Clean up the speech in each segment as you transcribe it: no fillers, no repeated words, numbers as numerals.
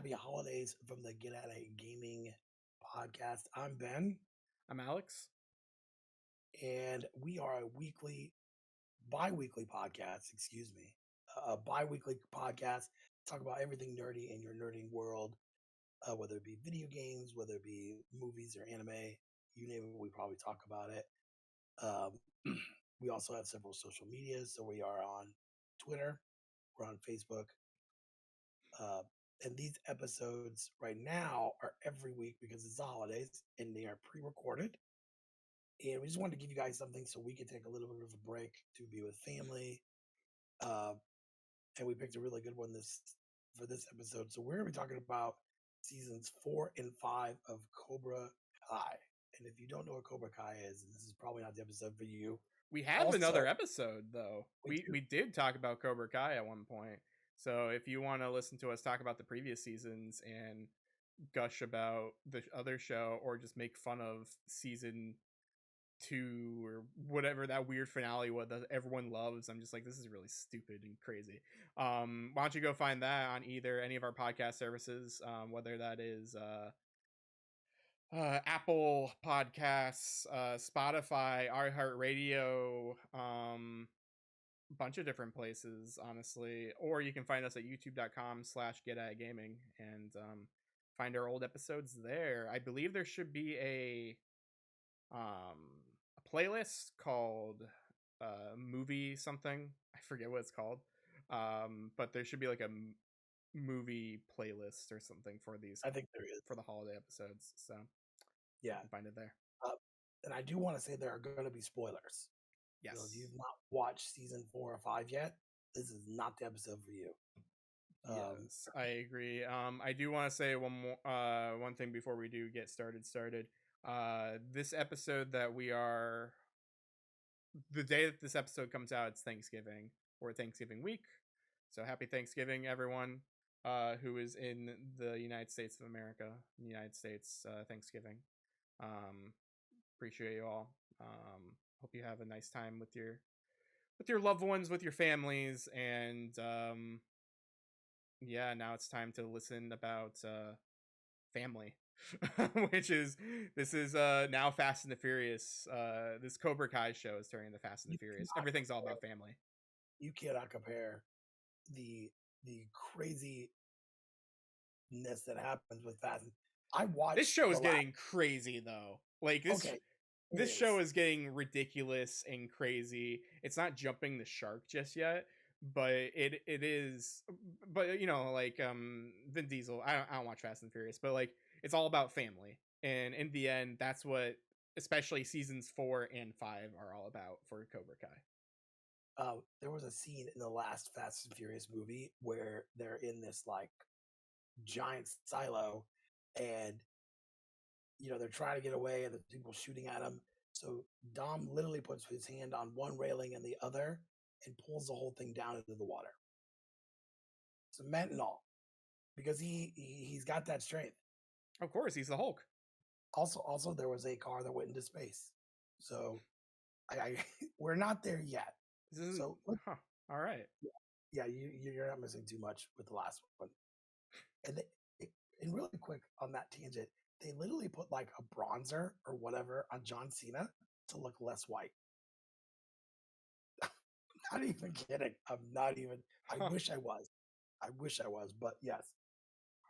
happy holidays from the Get At It Gaming podcast. I'm Ben, I'm Alex. and we are a bi-weekly podcast, excuse me, a bi-weekly podcast, talk about everything nerdy in your nerding world, whether it be video games, whether it be movies or anime, you name it, we probably talk about it. We also have several social medias, so we are on Twitter, we're on Facebook, Uh, and these episodes right now are every week because it's the holidays and they are pre-recorded. And we just wanted to give you guys something so we could take a little bit of a break to be with family. Uh, and we picked a really good one for this episode. So we're going to be talking about seasons 4 and 5 of Cobra Kai. And if you don't know what Cobra Kai is, this is probably not the episode for you. We have Also, another episode though. we do. We did talk about Cobra Kai at one point. So if you want to listen to us talk about the previous seasons and gush about the other show or just make fun of season 2 or whatever that weird finale was that everyone loves, I'm just like, this is really stupid and crazy. Why don't you go find that on either any of our podcast services, whether that is Apple Podcasts, Spotify, iHeartRadio, bunch of different places, honestly. Or you can find us at youtube.com/getatgaming and find our old episodes there. I believe there should be a playlist called movie something. I forget what it's called. But there should be like a movie playlist or something for these. I think there is. For the holiday episodes. So yeah, you can find it there. And I do want to say there are going to be spoilers. Yes. If you've not watched season 4 or 5 yet, this is not the episode for you. Yes, I agree. I do want to say one thing before we do get started. This episode that the day that this episode comes out, it's Thanksgiving or Thanksgiving week. So happy Thanksgiving, everyone who is in the United States of America, United States Thanksgiving. Appreciate you all. Hope you have a nice time with your loved ones, with your families, and yeah, now it's time to listen about family. This is now Fast and the Furious. This Cobra Kai show is turning into Fast and the Furious. Everything's all about family. You cannot compare the craziness that happens with Fast. I watched this show is getting crazy though. Like this show is getting ridiculous and crazy. It's not jumping the shark just yet, but it is. But you know, like Vin Diesel. I don't watch Fast and Furious, but like it's all about family, and in the end, that's what especially seasons 4 and 5 are all about for Cobra Kai. There was a scene in the last Fast and Furious movie where they're in this like giant silo, and they're trying to get away, and there's people shooting at them. So Dom literally puts his hand on one railing and the other, and pulls the whole thing down into the water. Cement and all, because he's got that strength. Of course, he's the Hulk. Also, there was a car that went into space. So, we're not there yet. So, all right. Yeah, you're not missing too much with the last one. And really quick on that tangent, they literally put like a bronzer or whatever on John Cena to look less white. Not even kidding. I'm not even. I wish I was, but yes.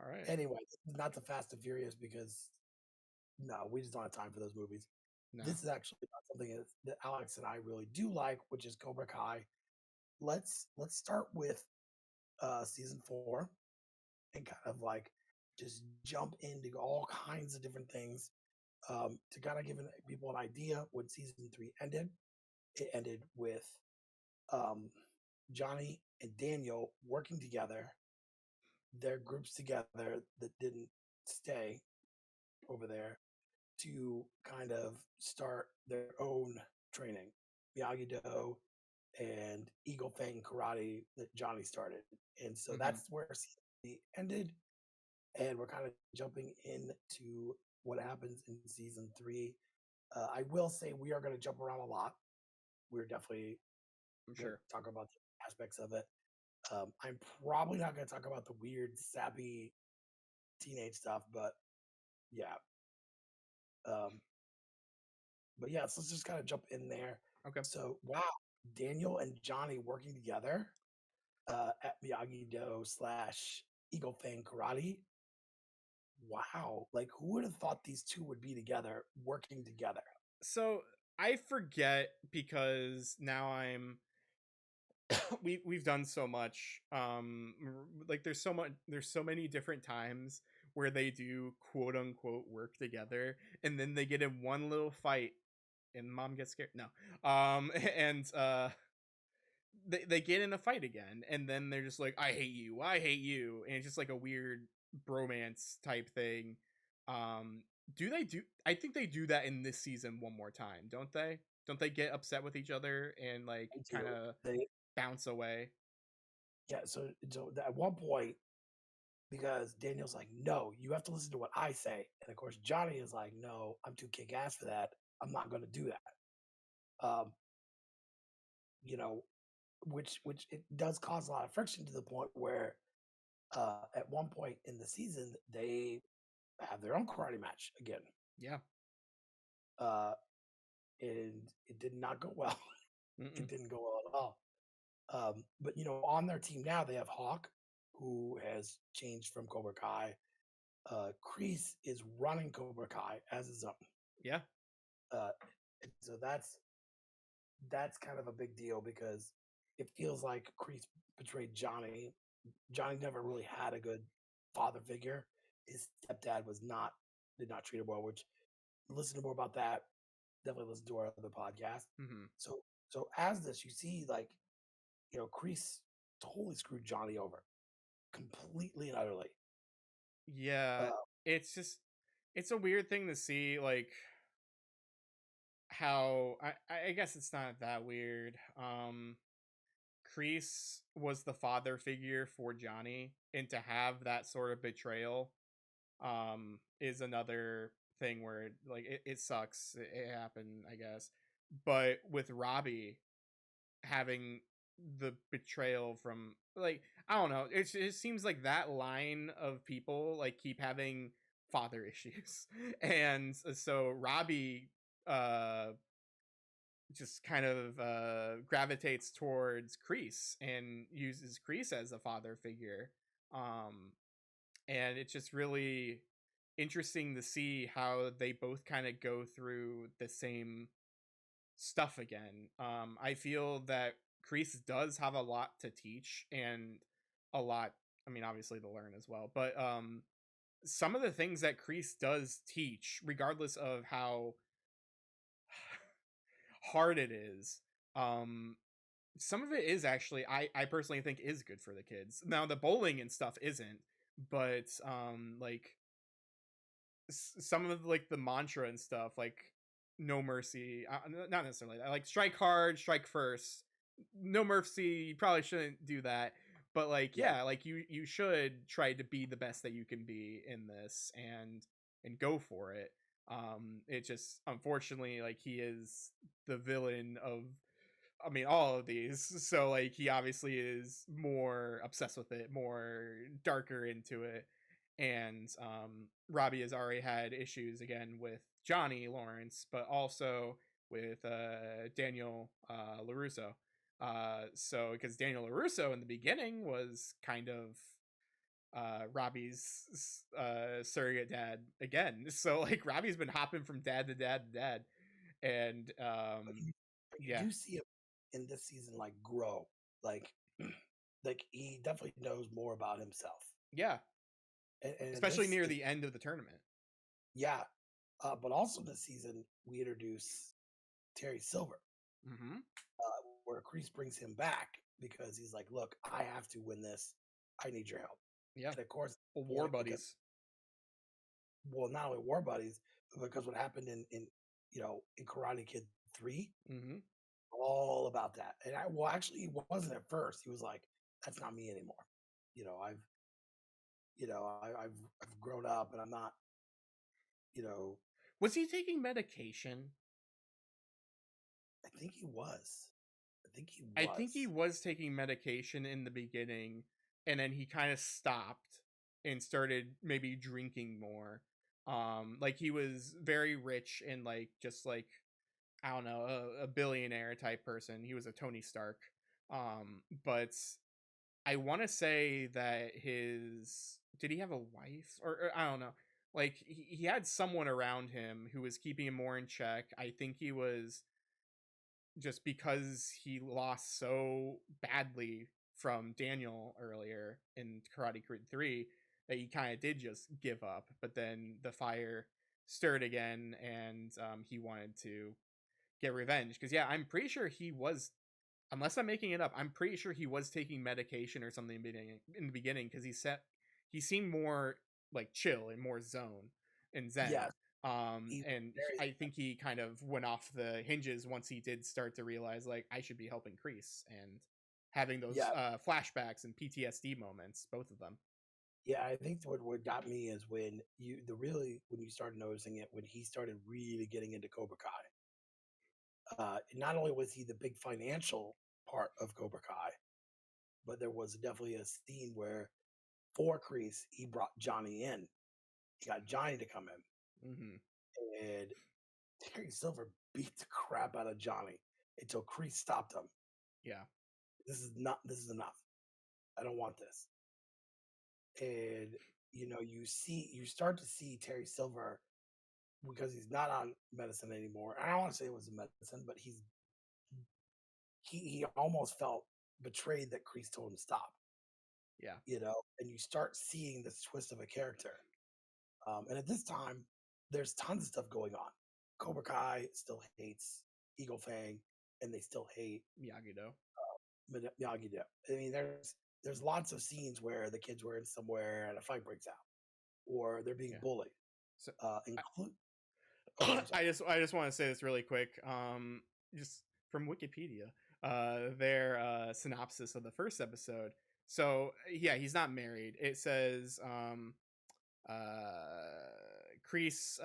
All right. Anyway, not the Fast and Furious because no, we just don't have time for those movies. No. This is actually not something that Alex and I really do like, which is Cobra Kai. Let's start with season 4 and kind of like just jump into all kinds of different things to kind of give people an idea when season 3 ended. It ended with Johnny and Daniel working together, their groups together that didn't stay over there to kind of start their own training. Miyagi-Do and Eagle Fang Karate that Johnny started. And so that's where season 3 ended. And we're kind of jumping into what happens in season 3. I will say we are going to jump around a lot. We're definitely going to talk about the aspects of it. I'm probably not going to talk about the weird, sappy teenage stuff, but yeah. Um, but yeah, so let's just kind of jump in there. Okay. So wow, Daniel and Johnny working together at Miyagi Do slash Eagle Fang Karate. Wow, like who would have thought these two would be together, working together? So I forget because now I'm we've done so much. Like there's so many different times where they do quote unquote work together, and then they get in one little fight, and mom gets scared. No, and they get in a fight again, and then they're just like, I hate you, and it's just like a weird bromance type thing. Um, do they do? I think they do that in this season one more time, don't they? Don't they get upset with each other and like I kind do. of They bounce away? yeah. So at one point, because Daniel's like, no, you have to listen to what I say, and of course Johnny is like, no, I'm too kick ass for that. I'm not going to do that. Um, you know, which it does cause a lot of friction to the point where at one point in the season they have their own karate match again, Yeah. uh, and it did not go well. It Mm-mm. didn't go well at all. But on their team now they have Hawk, who has changed from Cobra Kai. Kreese is running Cobra Kai as his own. Yeah. Uh, and so that's kind of a big deal because it feels like Kreese betrayed Johnny. Johnny never really had a good father figure. His stepdad did not treat him well. Which listen to more about that. Definitely listen to our other podcast. Hmm. So as this, you see like Kreese totally screwed Johnny over completely and utterly. Yeah. Uh, It's just it's a weird thing to see, like how I guess it's not that weird. Kreese was the father figure for Johnny, and to have that sort of betrayal is another thing where it sucks. It happened, I guess. But with Robbie having the betrayal from, like, I don't know, it seems like that line of people like keep having father issues. And so Robbie uh just kind of gravitates towards Kreese and uses Kreese as a father figure. Um, and it's just really interesting to see how they both kind of go through the same stuff again. I feel that Kreese does have a lot to teach and a lot, I mean, obviously to learn as well, but some of the things that Kreese does teach, regardless of how hard it is, um, some of it is actually I personally think is good for the kids. Now the bowling and stuff isn't, but like some of like the mantra and stuff, like no mercy, not necessarily that, like strike hard, strike first, no mercy. You probably shouldn't do that, but like yeah, yeah, like you should try to be the best that you can be in this and go for it. It just unfortunately like he is the villain of, I mean, all of these. So like he obviously is more obsessed with it, more darker into it. And Robbie has already had issues again with Johnny Lawrence, but also with Daniel LaRusso. So because Daniel LaRusso in the beginning was kind of Robbie's surrogate dad again. So like Robbie's been hopping from dad to dad to dad, and but you yeah, do see him in this season like grow, like like he definitely knows more about himself. yeah, And especially this near is the end of the tournament. yeah, but also this season we introduce Terry Silver, Hmm. where Kreese brings him back because he's like, look, I have to win this. I need your help. Yeah, And of course, well, war point because buddies. well, not only War Buddies, but because what happened in Karate Kid 3, Hmm. all about that. And actually, he wasn't at first. He was like, "That's not me anymore." You know, I've grown up, and I'm not. You know, Was he taking medication? I think he was. I think he I think he was. was taking medication in the beginning, and then he kind of stopped. and started maybe drinking more. Like he was very rich and like just like I don't know, a billionaire type person. He was a Tony Stark. But I want to say that his did he have a wife or I don't know. Like he had someone around him who was keeping him more in check. I think he was just because he lost so badly from Daniel earlier in Karate Kid 3 that he kind of did just give up. But then the fire stirred again and he wanted to get revenge. Because, yeah, I'm pretty sure he was, unless I'm making it up, I'm pretty sure he was taking medication or something in the beginning because he seemed more like chill and more zone and zen. Yes, he And very I think he kind of went off the hinges once he did start to realize like I should be helping Kreese and having those yeah, flashbacks and PTSD moments, both of them. yeah. I think what got me is when when you started noticing it when he started really getting into Cobra Kai. Not only was he the big financial part of Cobra Kai, but there was definitely a scene where for Kreese he brought Johnny in. He got Johnny to come Hmm. in, and Terry Silver beat the crap out of Johnny until Kreese stopped him. Yeah. This is enough. I don't want this. And you start to see Terry Silver because he's not on medicine anymore. I don't want to say it was medicine, but he almost felt betrayed that Kreese told him to stop. Yeah. And you start seeing this twist of a character. And at this time, there's tons of stuff going on. Cobra Kai still hates Eagle Fang, and they still hate Miyagi-Do. Miyagi Do. I mean, there's lots of scenes where the kids were in somewhere and a fight breaks out, or they're being Yeah. bullied. So Include. Oh, I'm sorry. I just want to say this really quick. Just from Wikipedia, their synopsis of the first episode. So yeah, he's not married. It says Kreese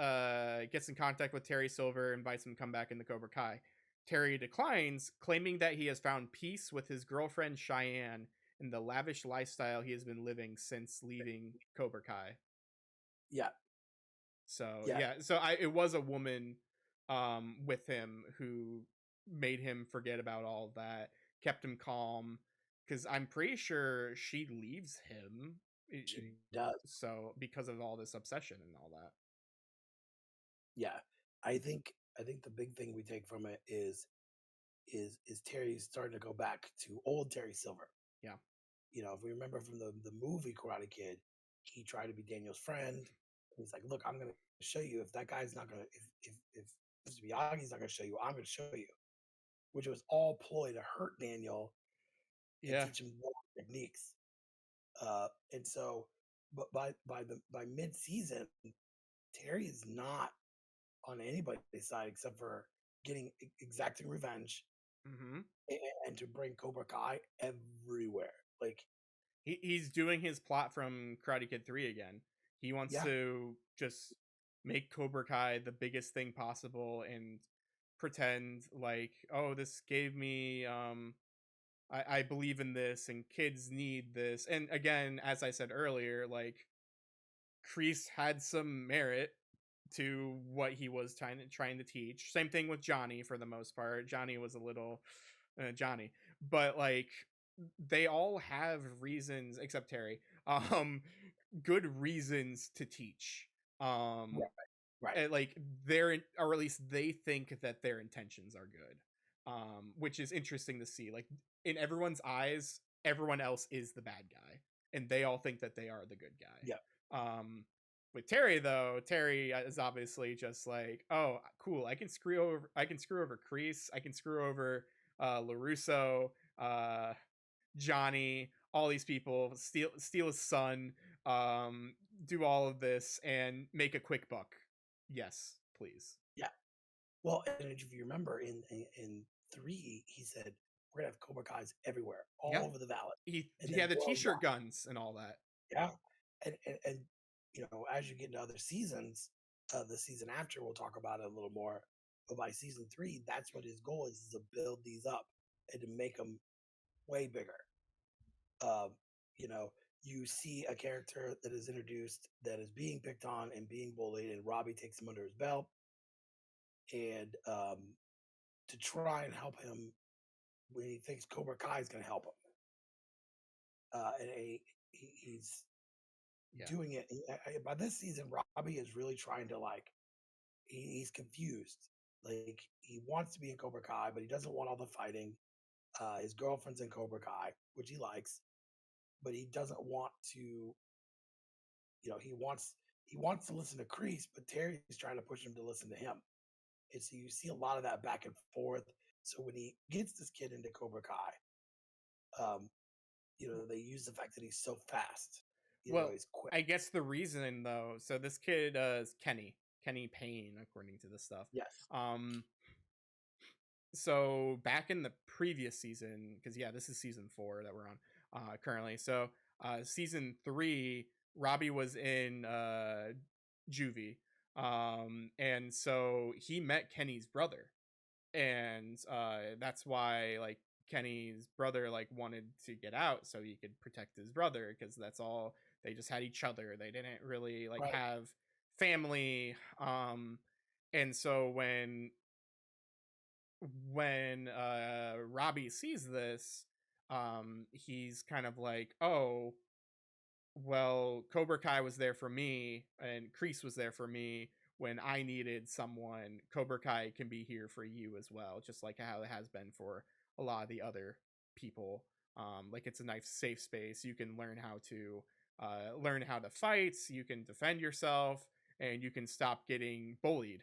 gets in contact with Terry Silver, invites him to come back in the Cobra Kai. Terry declines, claiming that he has found peace with his girlfriend Cheyenne in the lavish lifestyle he has been living since leaving Cobra Kai. Yeah, So yeah, yeah, so it was a woman with him who made him forget about all of that, kept him calm cuz I'm pretty sure she leaves him she does. so because of all this obsession and all that. Yeah, I think the big thing we take from it is Terry starting to go back to old Terry Silver. Yeah. If we remember from the movie Karate Kid, he tried to be Daniel's friend. He's like, "Look, I'm going to show you. If that guy's not going to, if Mr. Miyagi's not going to show you, I'm going to show you." Which was all ploy to hurt Daniel and Yeah. teach him more techniques. And so, but by mid season, Terry is not on anybody's side except for exacting revenge Mhm. and to bring Cobra Kai everywhere. Like, He's doing his plot from Karate Kid 3 again. He wants yeah, to just make Cobra Kai the biggest thing possible and pretend like, oh, this gave me I believe in this and kids need this. And again, as I said earlier, like Kreese had some merit to what he was trying to teach. Same thing with Johnny for the most part. Johnny was a little Johnny, but like they all have reasons except Terry. Um good reasons to teach. right, right, And like they're or at least they think that their intentions are good. Which is interesting to see. Like in everyone's eyes, everyone else is the bad guy and they all think that they are the good yeah, guy. With Terry though, Terry is obviously just like, oh, cool, I can screw over Kreese, I can screw over LaRusso, uh Johnny, all these people, steal his son, do all of this and make a quick buck. Yes, please. yeah. Well, and if you remember in 3, he said we're gonna have Cobra Kai's everywhere, all Yeah. over the valley, and He then had the worldwide. t-shirt guns and all that. Yeah, and as you get into other seasons, the season after, we'll talk about it a little more. But by season 3, that's what his goal is to build these up and to make them way bigger. Um, you know, you see a character that is introduced that is being picked on and being bullied, and Robbie takes him under his belt and to try and help him when he thinks Cobra Kai is going to help him. He's Yeah. doing it. By this season, Robbie is really trying to like he's confused. Like he wants to be in Cobra Kai, but he doesn't want all the fighting. His girlfriend's in Cobra Kai, which he likes, but he doesn't want to. He wants to listen to Kreese, but Terry's trying to push him to listen to him. And so you see a lot of that back and forth. So when he gets this kid into Cobra Kai, um, they use the fact that he's so fast. Well, He's quick. I guess the reason though, so this kid is Kenny Payne, according to this stuff. Yes. Um, so back in the previous season, because yeah, this is season 4 that we're on currently. So season 3, Robbie was in juvie, and so he met Kenny's brother, and that's why like Kenny's brother like wanted to get out so he could protect his brother, because that's all, they just had each other, they didn't really like Right. have family. And so when Robbie sees this, he's kind of like, oh, well, Cobra Kai was there for me and Kreese was there for me when I needed someone. Cobra Kai can be here for you as well, just like how it has been for a lot of the other people. Like it's a nice safe space. You can learn how to fight, you can defend yourself, and you can stop getting bullied.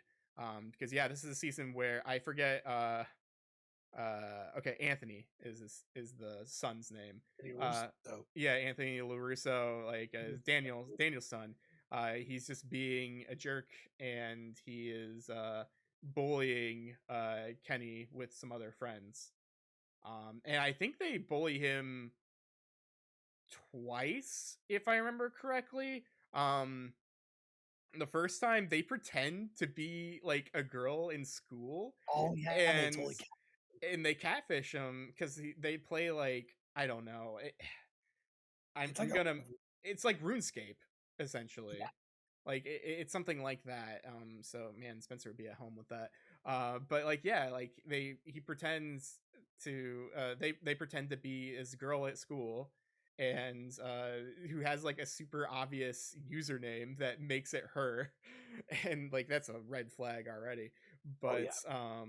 Because yeah, this is a season where I forget okay, Anthony is the son's name. Eddie uh Russo. yeah, Anthony LaRusso, like Daniel's son. He's just being a jerk, and he is bullying Kenny with some other friends. And I think they bully him twice, if I remember correctly. um the first time they pretend to be like a girl in school, Oh yeah, they and totally. they catfish him because they play like, I don't know. It's I'm like a gonna. It's like RuneScape essentially. yeah. Like it's something like that. So man, Spencer would be at home with that. But like yeah, like he pretends to they pretend to be this girl at school, and who has like a super obvious username that makes it her, and like that's a red flag already. Oh But yeah.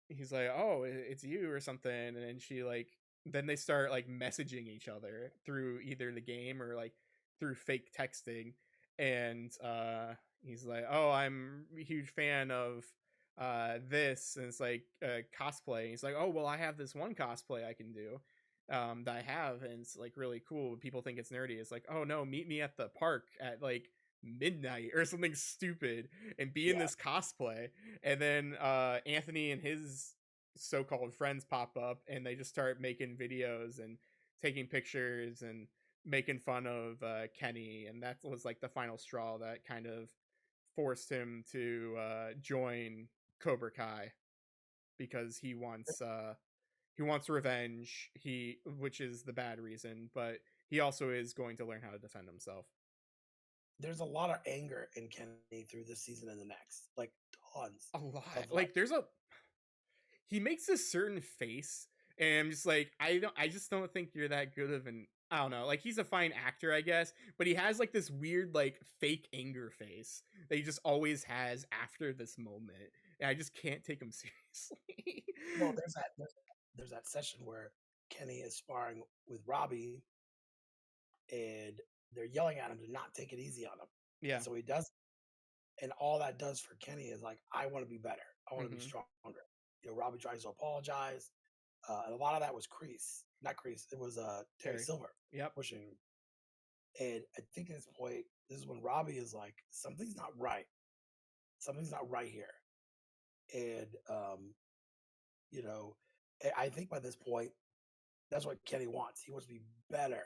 he's like, oh, it's you or something, and then she like, then they start like messaging each other through either the game or like through fake texting. And he's like, oh, I'm a huge fan of this, and it's like cosplay, and he's like, oh well, I have this one cosplay I can do, that I have, and it's like really cool, people think it's nerdy. It's like, oh no, meet me at the park at like midnight or something stupid and be in Yeah. this cosplay. And then Anthony and his so-called friends pop up, and they just start making videos and taking pictures and making fun of Kenny, and that was like the final straw that kind of forced him to join Cobra Kai, because he wants revenge. Which is the bad reason, but he also is going to learn how to defend himself. There's a lot of anger in Kenny through this season and the next, like tons A lot. of like. Like he makes a certain face, and I'm just like, I just don't think you're that good of an, I don't know, like he's a fine actor, I guess, but he has like this weird like fake anger face that he just always has after this moment, and I just can't take him seriously. Well, there's that session where Kenny is sparring with Robbie, and they're yelling at him to not take it easy on him, Yeah. and so he does, and all that does for Kenny is like, I want to be better, I want to be Hmm. stronger. Robbie tries to apologize, and a lot of that was not Crease. It was Terry Terry. Silver Yep. pushing him, and I think at this point, this is when Robbie is like, something's not right, something's not right here, and you know, I think by this point, that's what Kenny wants. He wants to be better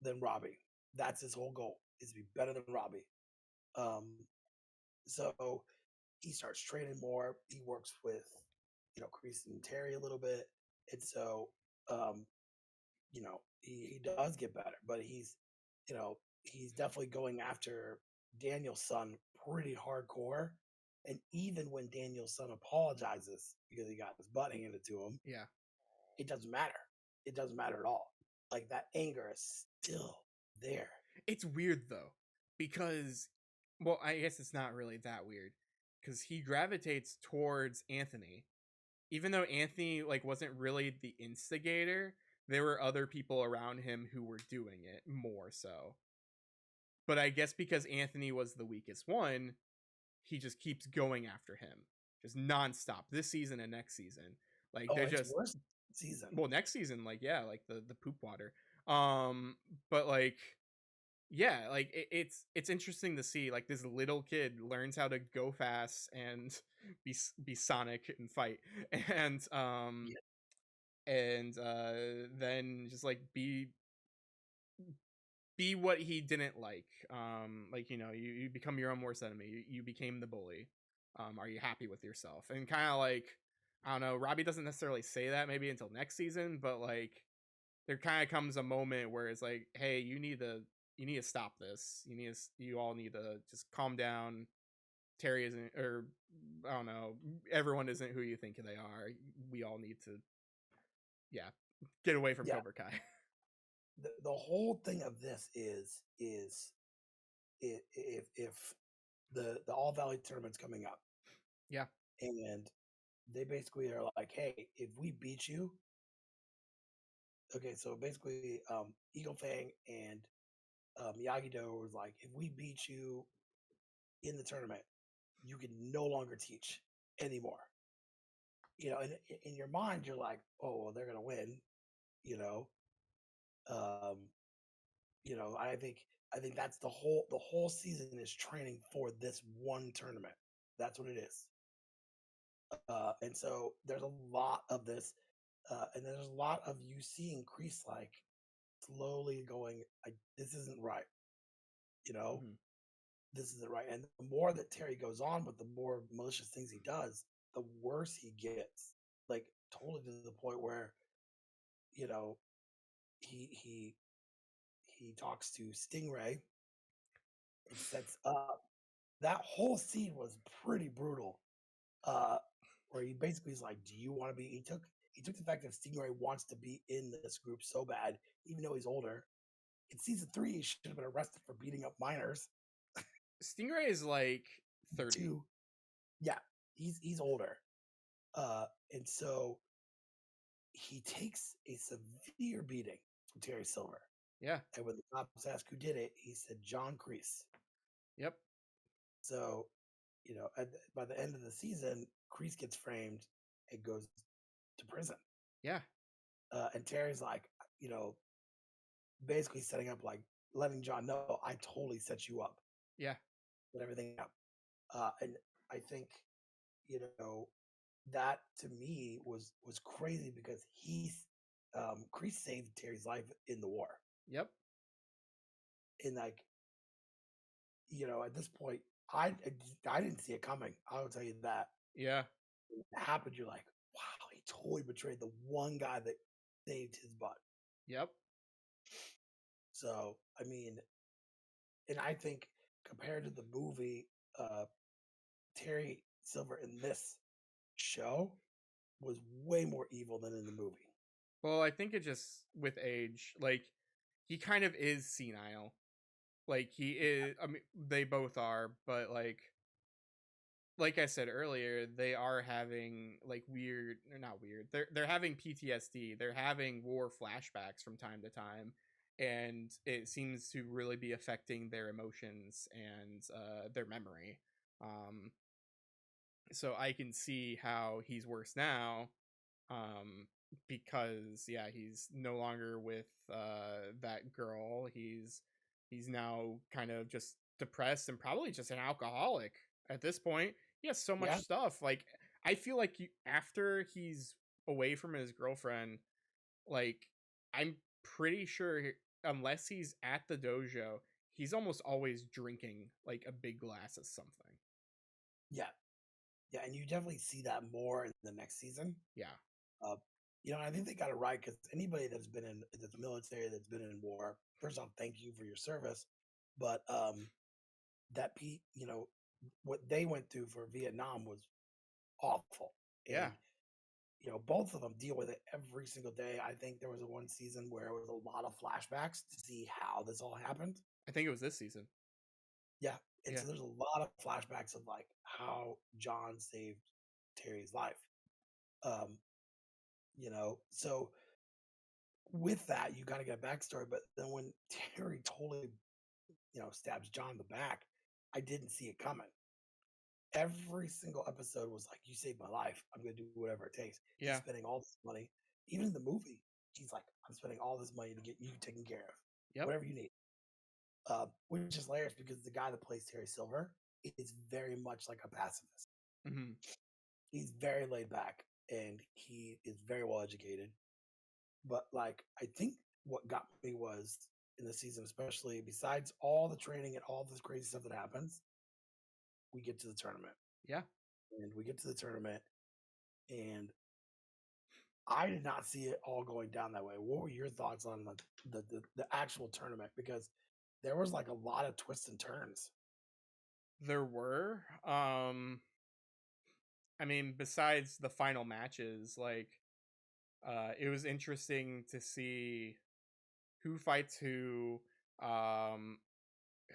than Robbie. That's his whole goal, is to be better than Robbie. Um, so he starts training more. He works with, Kreese and Terry a little bit. And so, he does get better, but he's definitely going after Daniel's son pretty hardcore. And even when Daniel's son apologizes because he got his butt handed to him, Yeah. it doesn't matter. It doesn't matter at all. Like that anger is still there. It's weird though, because, well, I guess it's not really that weird, because he gravitates towards Anthony, even though Anthony like wasn't really the instigator. There were other people around him who were doing it more so. But I guess because Anthony was the weakest one, he just keeps going after him, just nonstop this season and next season. Like Oh, they're it's just, worse season. well, next season, like, yeah, like the poop water. But like, yeah, like it's interesting to see like this little kid learns how to go fast and be Sonic and fight, and Yeah, then just like be what he didn't like, you become your own worst enemy. You became the bully. Are you happy with yourself? And kind of like, I don't know, Robbie doesn't necessarily say that maybe until next season, but like there kind of comes a moment where it's like, hey, you need to stop this. You all need to just calm down. Terry isn't, or I don't know, everyone isn't who you think they are. We all need to, yeah, get away from yeah. Cobra Kai. The whole thing of this is if the All Valley tournament's coming up, Yeah. and they basically are like, hey, if we beat you, okay, so basically, Eagle Fang and Miyagi Do was like, if we beat you in the tournament, you can no longer teach anymore. And in your mind, you're like, oh, well, they're gonna win. You know, um, I think that's the whole season is training for this one tournament. That's what it is. And so there's a lot of this, and there's a lot of you seeing Crease like slowly going, this isn't right. You know, Mhm. this isn't right. And the more that Terry goes on with the more malicious things he does, the worse he gets. Like totally to the point where, you know, he he he talks to Stingray and sets up that whole scene was pretty brutal. Uh where he basically is like, do you want to be he took the fact that Stingray wants to be in this group so bad, even though he's older. In season 3, he should have been arrested for beating up minors. Stingray is like 30. 2, yeah, he's older. And so he takes a severe beating from Terry Silver. Yeah. And when the cops asked who did it, he said John Kreese. Yep. So, by the end of the season, Kreese gets framed and goes to prison. Yeah. And Terry's like, you know, basically setting up, like, letting John know, I totally set you up, Yeah. set everything up. And I think, you know, that to me was crazy because Kreese saved Terry's life in the war. Yep. And like, at this point, I didn't see it coming. I will tell you that. Yeah. When it happened, you're like, wow, he totally betrayed the one guy that saved his butt. Yep. So, I mean, and I think compared to the movie, uh, Terry Silver in this show was way more evil than in the movie. Well, I think it just with age, like he kind of is senile. Like he is, I mean they both are, but like I said earlier, they are having like weird, or not weird. They're having PTSD. They're having war flashbacks from time to time, and it seems to really be affecting their emotions and their memory. Um, so I can see how he's worse now, um, because yeah, he's no longer with that girl. He's now kind of just depressed and probably just an alcoholic at this point. He has so much Yeah, stuff. Like I feel like after he's away from his girlfriend, like I'm pretty sure unless he's at the dojo, he's almost always drinking like a big glass of something. yeah, yeah, and you definitely see that more in the next season. Yeah. Uh, I think they got it right because anybody that's been in the military, that's been in war, first off, thank you for your service, but that you know, what they went through for Vietnam was awful, Yeah, and both of them deal with it every single day. I think there was a one season where it was a lot of flashbacks to see how this all happened. I think it was this season. Yeah, and Yeah, so there's a lot of flashbacks of like how John saved Terry's life. Um, so with that, you got to get a backstory. But then when Terry totally, stabs John in the back, I didn't see it coming. Every single episode was like, "You saved my life. I'm going to do whatever it takes." He's yeah, spending all this money. Even in the movie, he's like, "I'm spending all this money to get you taken care of, yep. whatever you need." Which is hilarious because the guy that plays Terry Silver is very much like a pacifist. Hmm. He's very laid back and he is very well educated. But like, I think what got me was in the season, especially besides all the training and all this crazy stuff that happens, we get to the tournament. Yeah, And we get to the tournament, and I did not see it all going down that way. What were your thoughts on the actual tournament? Because there was like a lot of twists and turns. there were. I mean, besides the final matches, like, it was interesting to see who fights um,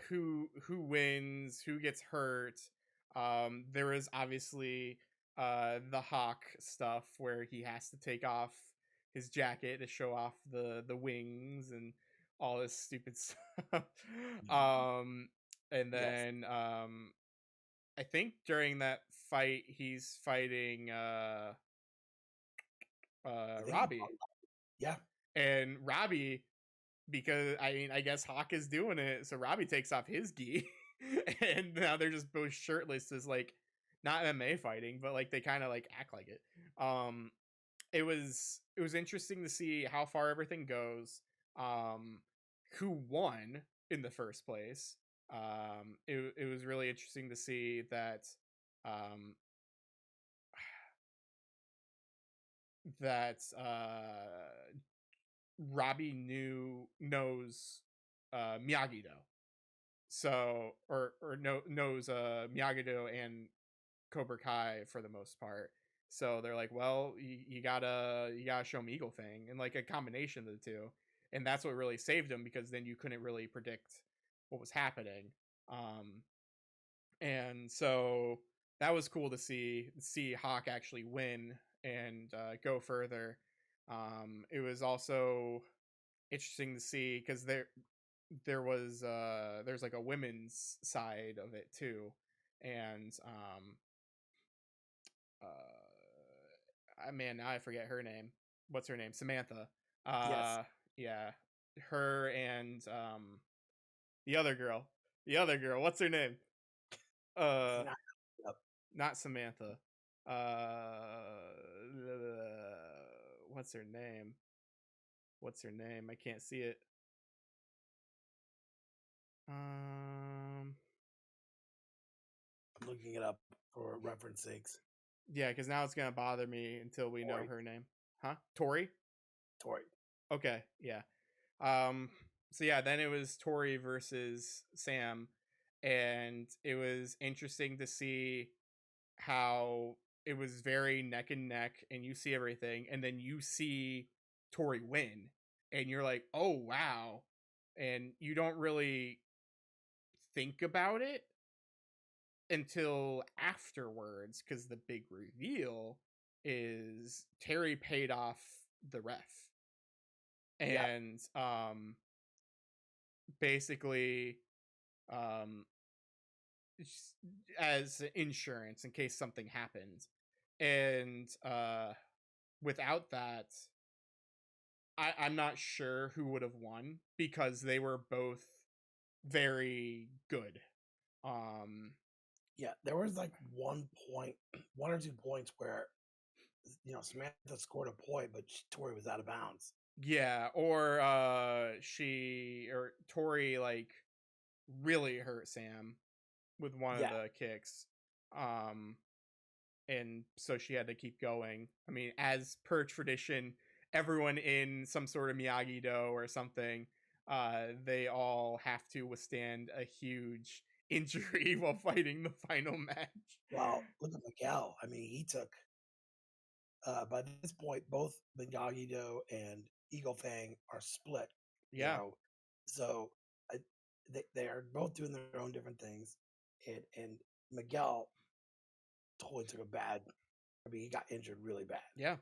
who wins, who gets hurt. There is obviously the Hawk stuff where he has to take off his jacket to show off the wings and all this stupid stuff. Mhm. And Yes, then I think during that fight he's fighting I think he Robbie. yeah, And Robbie, because I mean, I guess Hawk is doing it, so Robbie takes off his gi, and now they're just both shirtless as like not MMA fighting, but like they kind of like act like it. Um, it was interesting to see how far everything goes. Um, who won in the first place? It was really interesting to see that um that Robbie knows Miyagi Do. So or knows Miyagi-Do and Cobra Kai for the most part. So they're like, well, you gotta show him Eagle Fang and like a combination of the two, and that's what really saved him because then you couldn't really predict what was happening. Um, and so that was cool to see Hawk actually win and go further. It was also interesting to see because there's like a women's side of it too, and man, now I forget her name. What's her name? Samantha. yes. Yeah, her and the other girl. The other girl. What's her name? Uh, Not, yep. not Samantha. Uh, what's her name? What's her name? I can't see it. Um, I'm looking it up for reference sakes. yeah, because now it's gonna bother me until we know Tori, her name. Huh? Tori? Tori. Okay, yeah. Um, so yeah, then it was Tori versus Sam, and it was interesting to see how it was very neck and neck, and you see everything, and then you see Tori win, and you're like, oh wow, and you don't really think about it until afterwards because the big reveal is Terry paid off the ref Yeah, and basically um as insurance in case something happens, and without that I'm not sure who would have won because they were both very good. um yeah. There was like 1 point, 1 or 2 points where Samantha scored a point, but Tori was out of bounds. yeah, or she or Tori like really hurt Sam with one of Yeah, the kicks. Um and so she had to keep going. I mean, as per tradition, everyone in some sort of Miyagi Do or something they all have to withstand a huge injury while fighting the final match. Well, look at Miguel. I mean, he took by this point, both Miyagi-Do and Eagle Fang are split, you Yeah, know. So I, they are both doing their own different things, and Miguel totally took a bad. I mean, he got injured really bad. yeah,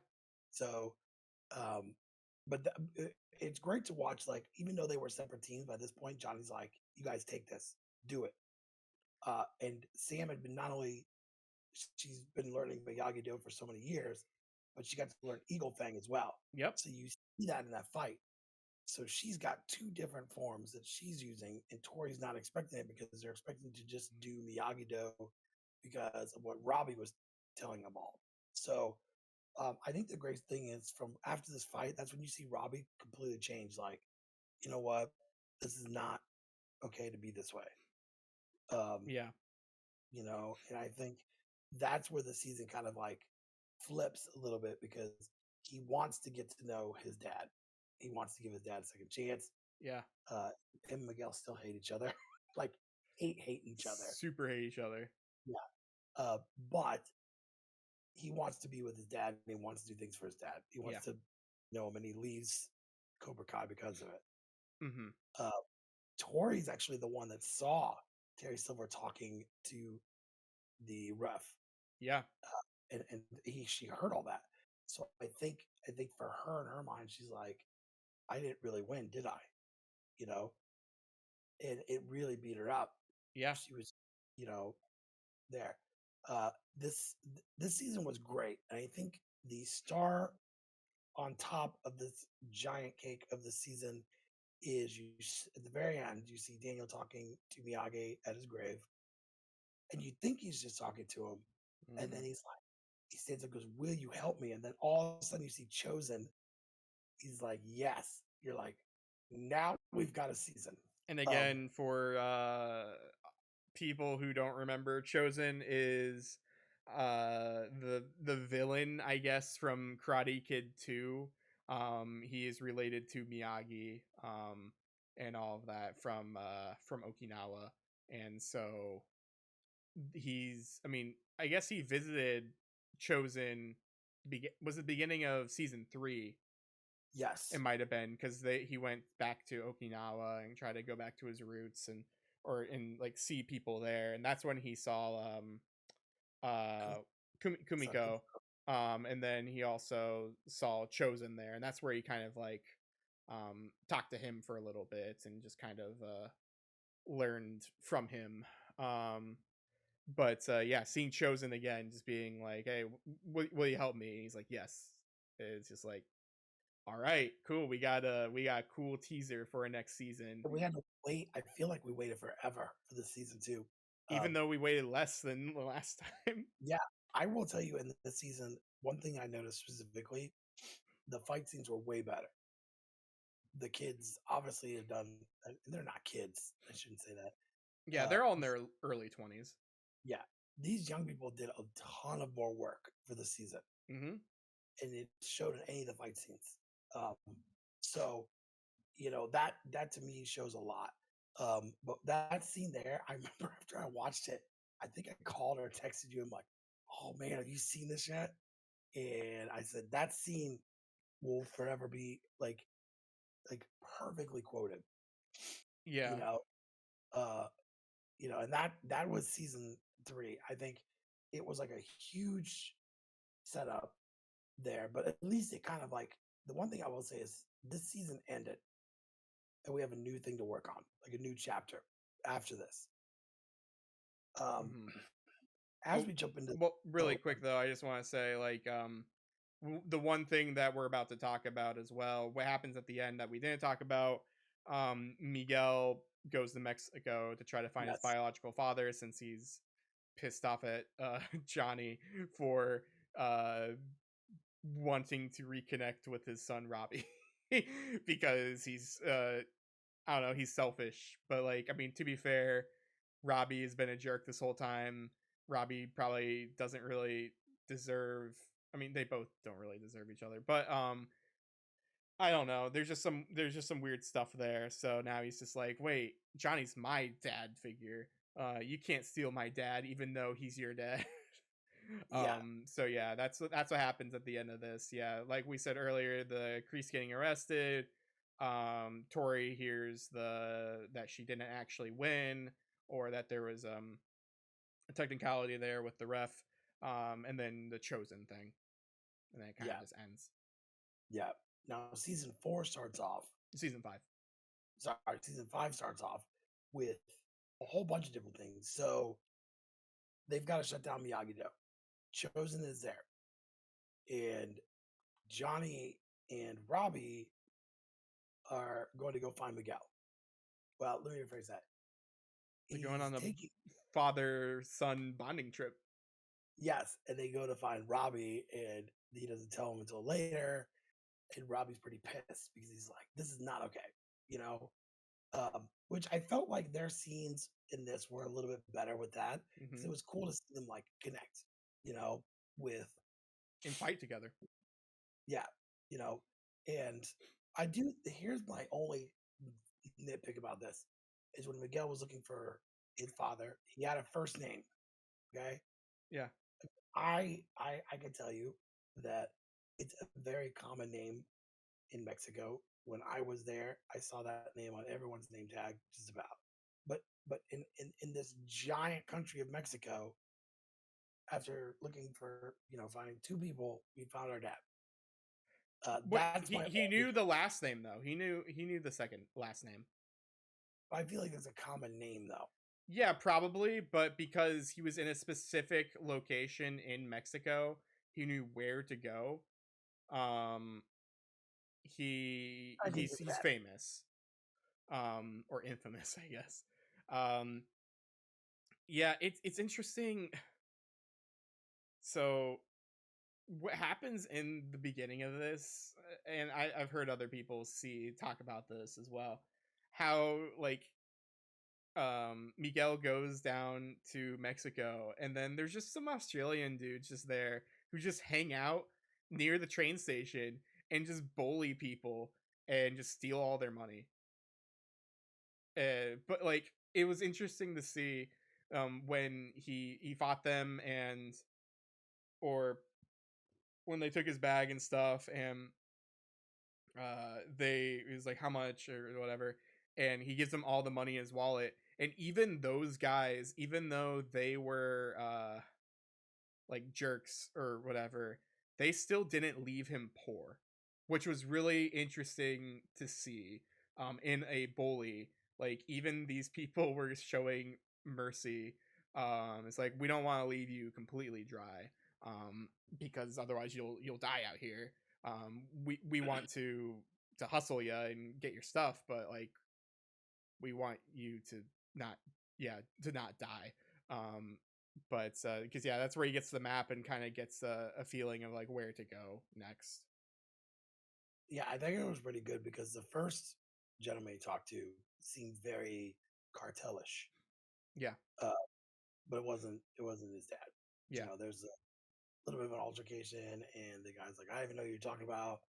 So, um, but it's great to watch. Like, even though they were separate teams by this point, Johnny's like, "You guys take this, do it." And Sam had been not only she's been learning Miyagi Do for so many years, but she got to learn Eagle Fang as well. yep, So you see that in that fight. So she's got two different forms that she's using, and Tori's not expecting it because they're expecting to just do Miyagi Do because of what Robbie was telling them all. So I think the great thing is from after this fight, that's when you see Robbie completely change. Like, you know what? This is not okay to be this way. Um, yeah, and I think that's where the season kind of like flips a little bit because he wants to get to know his dad. He wants to give his dad a second chance. yeah. Uh, him and Miguel still hate each other, like hate each other. Super hate each other. Yeah. But he wants to be with his dad and he wants to do things for his dad. He Yeah. wants to know him and he leaves Cobra Kai because of it. Hmm. Uh, Tori's actually the one that saw Terry Silver talking to the ref Yeah. and she heard all that. So I think for her in her mind, she's like, I didn't really win, did I? You know, and it really beat her up. Yeah. She was, you know, there. Uh, this season was great, and I think the star on top of this giant cake of the season is at the very end you see Daniel talking to Miyagi at his grave, and you think he's just talking to him, and then Hmm. he stands up and goes, "Will you help me?" And then all of a sudden you see Chosen. He's like, "Yes." You're like, "Now we've got a season." And Um, again, for people who don't remember, Chosen is the villain, I guess, from Karate Kid 2. He is related to Miyagi, and all of that from Okinawa. And so I mean, I guess he visited Chosen. Was the beginning of season 3? It yes, might have been because he went back to Okinawa and tried to go back to his roots and like see people there, and that's when he saw uh so Kumiko, and then he also saw Chosen there, and that's where he kind of like talked to him for a little bit and just kind of learned from him. But yeah, seeing Chosen again, just being like, "Hey, will you help me?" And he's like, "Yes." It's just like, all right, cool. We got a cool teaser for a next season, we had to wait. I feel like we waited forever for the season two. even Um, though we waited less than the last time. yeah, I will tell you in this season, one thing I noticed specifically, the fight scenes were way better. The kids obviously have done, and they're not kids. I shouldn't say that. Yeah, they're all in These, their early 20s. yeah, these young people did a ton of more work for the season, Mm-hmm. and it showed in any of the fight scenes. Um, so that to me shows a lot. But that scene there, I remember after I watched it, I think I called or texted you. I'm like, "Oh man, have you seen this yet?" And I said that scene will forever be like perfectly quoted. You Yeah. know, uh, and that was season 3. I think it was like a huge setup there, but at least it kind of like the one thing I will say is this season ended and we have a new thing to work on, like a new chapter after this. Um, Mm-hmm. as Oh, we jump into well, really oh, quick though, I just want to say like the one thing that we're about to talk about as well, what happens at the end that we didn't talk about. Miguel goes to Mexico to try to find his yes, biological father since he's pissed off at Johnny for uh wanting to reconnect with his son Robbie because he's I don't know, he's selfish. But like, I mean, to be fair, Robbie has been a jerk this whole time. Robbie probably doesn't really deserve, I mean, they both don't really deserve each other. But I don't know. There's just some weird stuff there. So now he's just like, wait, Johnny's my dad figure. You can't steal my dad, even though he's your dad. Yeah, So yeah, that's what happens at the end of this. Yeah, like we said earlier, the Crease getting arrested. Tori hears the that she didn't actually win, or that there was a technicality there with the ref. And then the chosen thing, and then it kind of yeah, just ends. yeah. Now season 4 starts off. Season 5. Sorry, season 5 starts off with a whole bunch of different things. So they've got to shut down Miyagi Do. Chosen is there, and Johnny and Robbie are going to go find Miguel. Well, let me rephrase that. They're going He's on a taking father son bonding trip. yes, and they go to find Robbie, and he doesn't tell him until later. And Robbie's pretty pissed because he's like, "This is not okay," you know. Which I felt like their scenes in this were a little bit better with that because Hmm. it was cool to see them like connect, you know, with And fight together. yeah, you know. And I do. Here's my only nitpick about this is when Miguel was looking for his father, he had a first name. Okay, Yeah. I can tell you that it's a very common name in Mexico. When I was there, I saw that name on everyone's name tag, just about. But in this giant country of Mexico, after looking for finding two people, we found our dad. What That's my he only. knew the last name though. He knew the second last name. I feel like that's a common name though. Yeah, probably, but because he was in a specific location in Mexico, he knew where to go. Um I can he's get he's that. famous. Or infamous, I guess. Um yeah, it's interesting. So what happens in the beginning of this, and I've heard other people talk about this as well, how like Miguel goes down to Mexico, and then there's just some Australian dudes just there who just hang out near the train station and just bully people and just steal all their money. But like it was interesting to see when he fought them, and or when they took his bag and stuff, and they it was like how much or whatever, and he gives them all the money in his wallet, and even those guys, even though they were like jerks or whatever, they still didn't leave him poor, which was really interesting to see. In a bully, like even these people were showing mercy. It's like we don't want to leave you completely dry, because otherwise you'll die out here. We want to hustle you and get your stuff, but like we want you to not, yeah, to not die. um but because yeah, that's where he gets the map and kind of gets a feeling of like where to go next. Yeah, I think it was pretty good because the first gentleman he talked to seemed very cartelish, Yeah. uh, but it wasn't his dad. Yeah. There's a little bit of an altercation, and the guy's like, "I don't even know who you're talking about."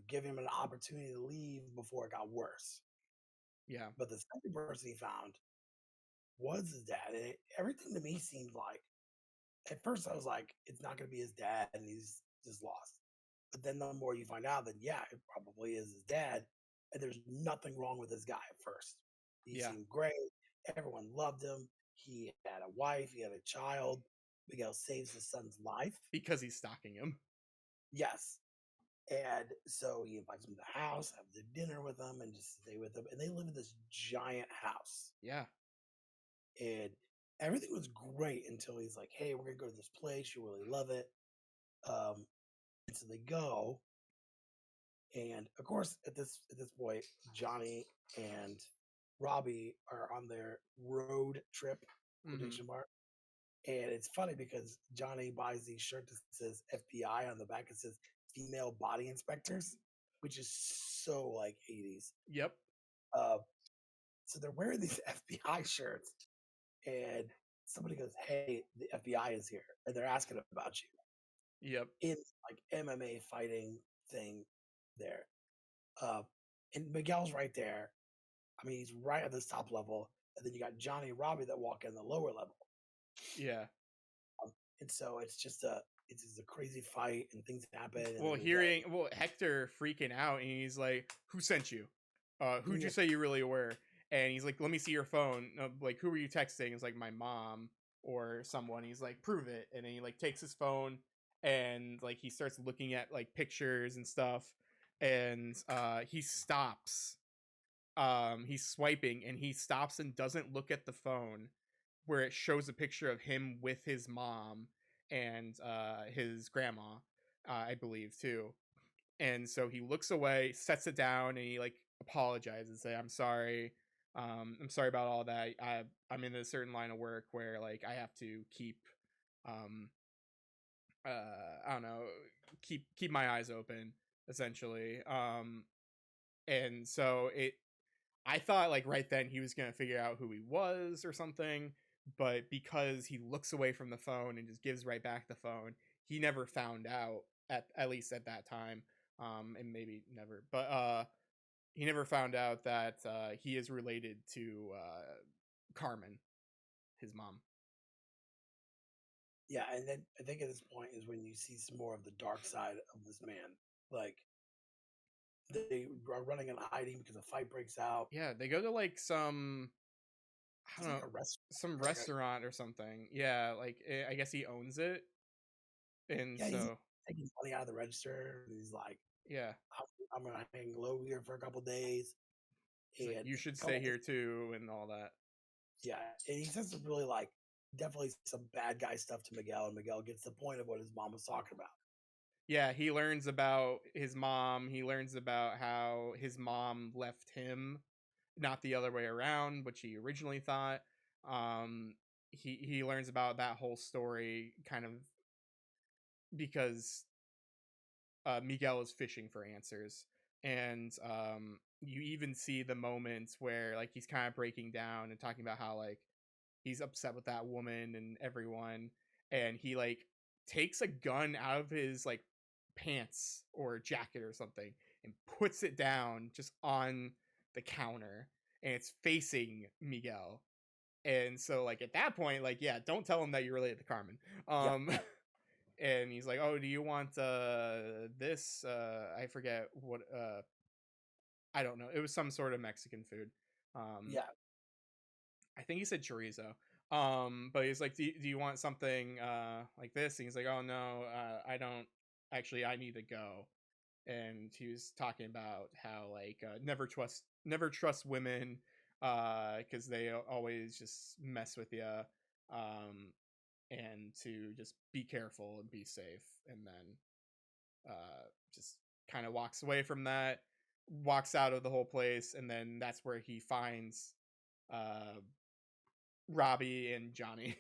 Give him an opportunity to leave before it got worse. Yeah. But the second person he found was his dad, and everything to me seemed like. At first, I was like, "It's not going to be his dad, and he's just lost." But then the more you find out, that yeah, it probably is his dad, and there's nothing wrong with this guy at first. He Yeah. seemed great. Everyone loved him. He had a wife. He had a child. Miguel saves his son's life. Because he's stalking him. Yes. And so he invites him to the house, have the dinner with him, and just stay with him. And they live in this giant house. Yeah. And everything was great until he's like, "Hey, we're gonna go to this place. You really love it." And so they go, and of course, at this point, Johnny and Robbie are on their road trip, Mm-hmm. quotation mark. And it's funny because Johnny buys these shirts that says FBI on the back. It says female body inspectors, which is so like 80s. Yep. Uh, so they're wearing these FBI shirts, and somebody goes, "Hey, the FBI is here, and they're asking about you." Yep. In like MMA fighting thing there. Uh, and Miguel's right there. I mean, he's right at this top level, and then you got Johnny and Robbie that walk in the lower level. Yeah. Um, and so it's just a crazy fight, and things happen, and Well, then Miguel, Hector freaking out, and he's like, "Who sent you? Who'd you yeah, say you really were?" And he's like, "Let me see your phone." Like, who were you texting? It's like my mom or someone. He's like, "Prove it." And then he like takes his phone and like he starts looking at like pictures and stuff, and he stops. He's swiping and he stops and doesn't look at the phone where it shows a picture of him with his mom and his grandma, I believe too. And so he looks away, sets it down, and he like apologizes, say, I'm sorry about all that. I'm in a certain line of work where like I have to keep um I don't know, keep my eyes open essentially. And so it I thought like right then he was gonna figure out who he was or something, but because he looks away from the phone and just gives right back the phone, he never found out at least at that time, and maybe never, but he never found out that he is related to Carmen, his mom. yeah. And then I think at this point is when you see some more of the dark side of this man. Like they are running and hiding because a fight breaks out. Yeah, they go to like some I It's don't like know a restaurant, some like a restaurant or something. Yeah, like I guess he owns it, and yeah. He's so taking money out of the register. And he's like, yeah, I'm gonna hang low here for a couple days, he's like, and you should a stay couple days, here too, and all that. yeah. And he says some really like definitely some bad guy stuff to Miguel, and Miguel gets the point of what his mom was talking about. Yeah, he learns about his mom. He learns about how his mom left him, not the other way around, which he originally thought. He learns about that whole story kind of because Miguel is fishing for answers, and you even see the moments where like he's kind of breaking down and talking about how like he's upset with that woman and everyone, and he like takes a gun out of his like pants or jacket or something and puts it down just on the counter, and it's facing Miguel. And so like at that point, like, yeah, don't tell him that you're related to Carmen. Yeah, um and he's like, "Oh, do you want this I forget what I don't know, it was some sort of Mexican food. um yeah, I think he said chorizo. But he's like, do you want something like this?" And he's like, "Oh no, I don't actually, I need to go." And he was talking about how like never trust women because they always just mess with you, and to just be careful and be safe. And then just kind of walks away from that, walks out of the whole place, and then that's where he finds uh Robbie and Johnny.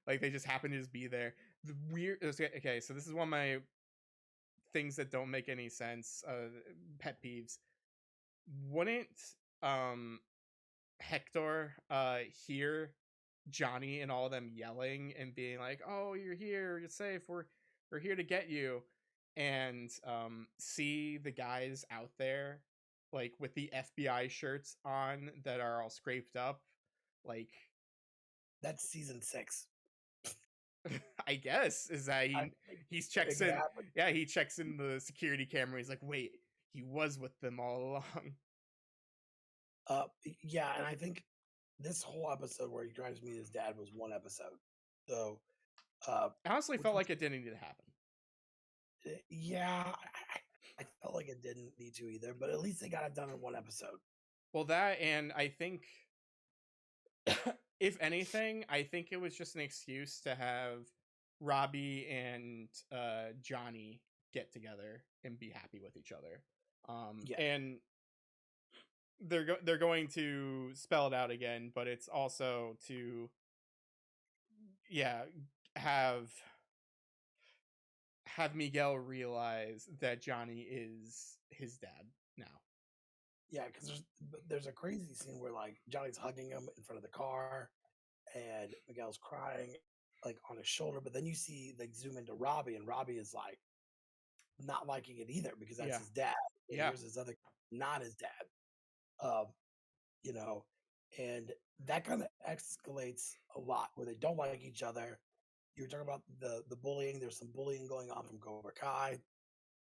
Like they just happen to just be there. The weird. Okay, so this is one of my things that don't make any sense. Pet peeves. Wouldn't um Hector hear Johnny and all of them yelling and being like, "Oh, you're here, you're safe, we're here to get you," and see the guys out there like with the FBI shirts on that are all scraped up, like that's season 6. I guess is that I think he's it checks could in. happen. Yeah, he checks in the security camera. He's like, wait, he was with them all along. Yeah, and I think this whole episode where he drives me his dad was one episode. So, uh, I honestly which felt was like it didn't need to happen. yeah, I felt like it didn't need to either, but at least they got it done in one episode. Well, that, and I think if anything, I think it was just an excuse to have Robbie and Johnny get together and be happy with each other. Yeah, And they're going to spell it out again, but it's also to, yeah, have Miguel realize that Johnny is his dad now. yeah, because there's a crazy scene where like Johnny's hugging him in front of the car, and Miguel's crying like on his shoulder, but then you see they zoom into Robbie, and Robbie is like not liking it either because that's Yeah. his dad. And Yeah. here's his other, not his dad. Um, you know, and that kind of escalates a lot where they don't like each other. You're talking about the bullying. There's some bullying going on from Cobra Kai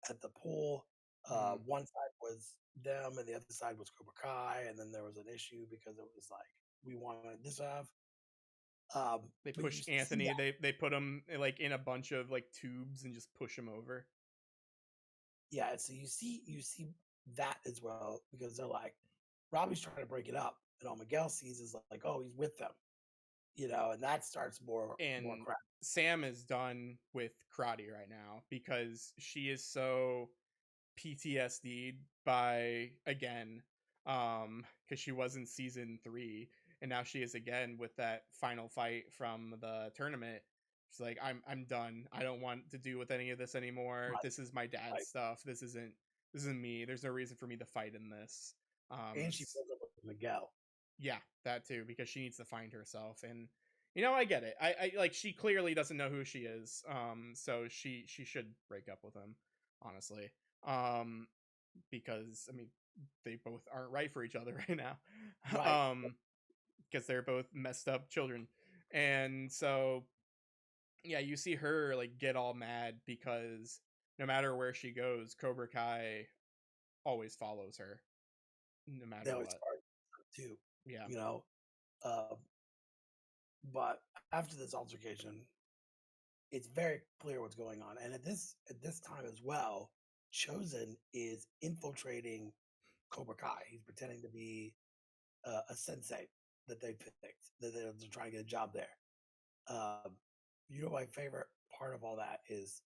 at the pool. Mhm. One side was them, and the other side was Cobra Kai, and then there was an issue because it was like we wanted this to have. They But push you see Anthony. that, They put him like in a bunch of like tubes and just push him over. yeah. So you see that as well because they're like Robbie's trying to break it up, and all Miguel sees is like, oh, he's with them, and that starts more And crap. Sam is done with karate right now because she is so PTSD'd by again, because she was in season 3 and now she is again with that final fight from the tournament. She's like, I'm done. I don't want to do with any of this anymore. Right, This is my dad's right. stuff. This isn't me. There's no reason for me to fight in this. And she broke up with Miguel. Yeah, that too, because she needs to find herself. And I get it. I like, she clearly doesn't know who she is. So she should break up with him, honestly. Um because I mean, they both aren't right for each other right now. Right. um because they're both messed up children. And so yeah, you see her like get all mad because no matter where she goes, Cobra Kai always follows her no They matter always what. start too, Yeah. you know. Um, but after this altercation, it's very clear what's going on. And at this time as well, Chosen is infiltrating Cobra Kai. He's pretending to be a sensei that they picked, that they're trying to get a job there. Um, my favorite part of all that is,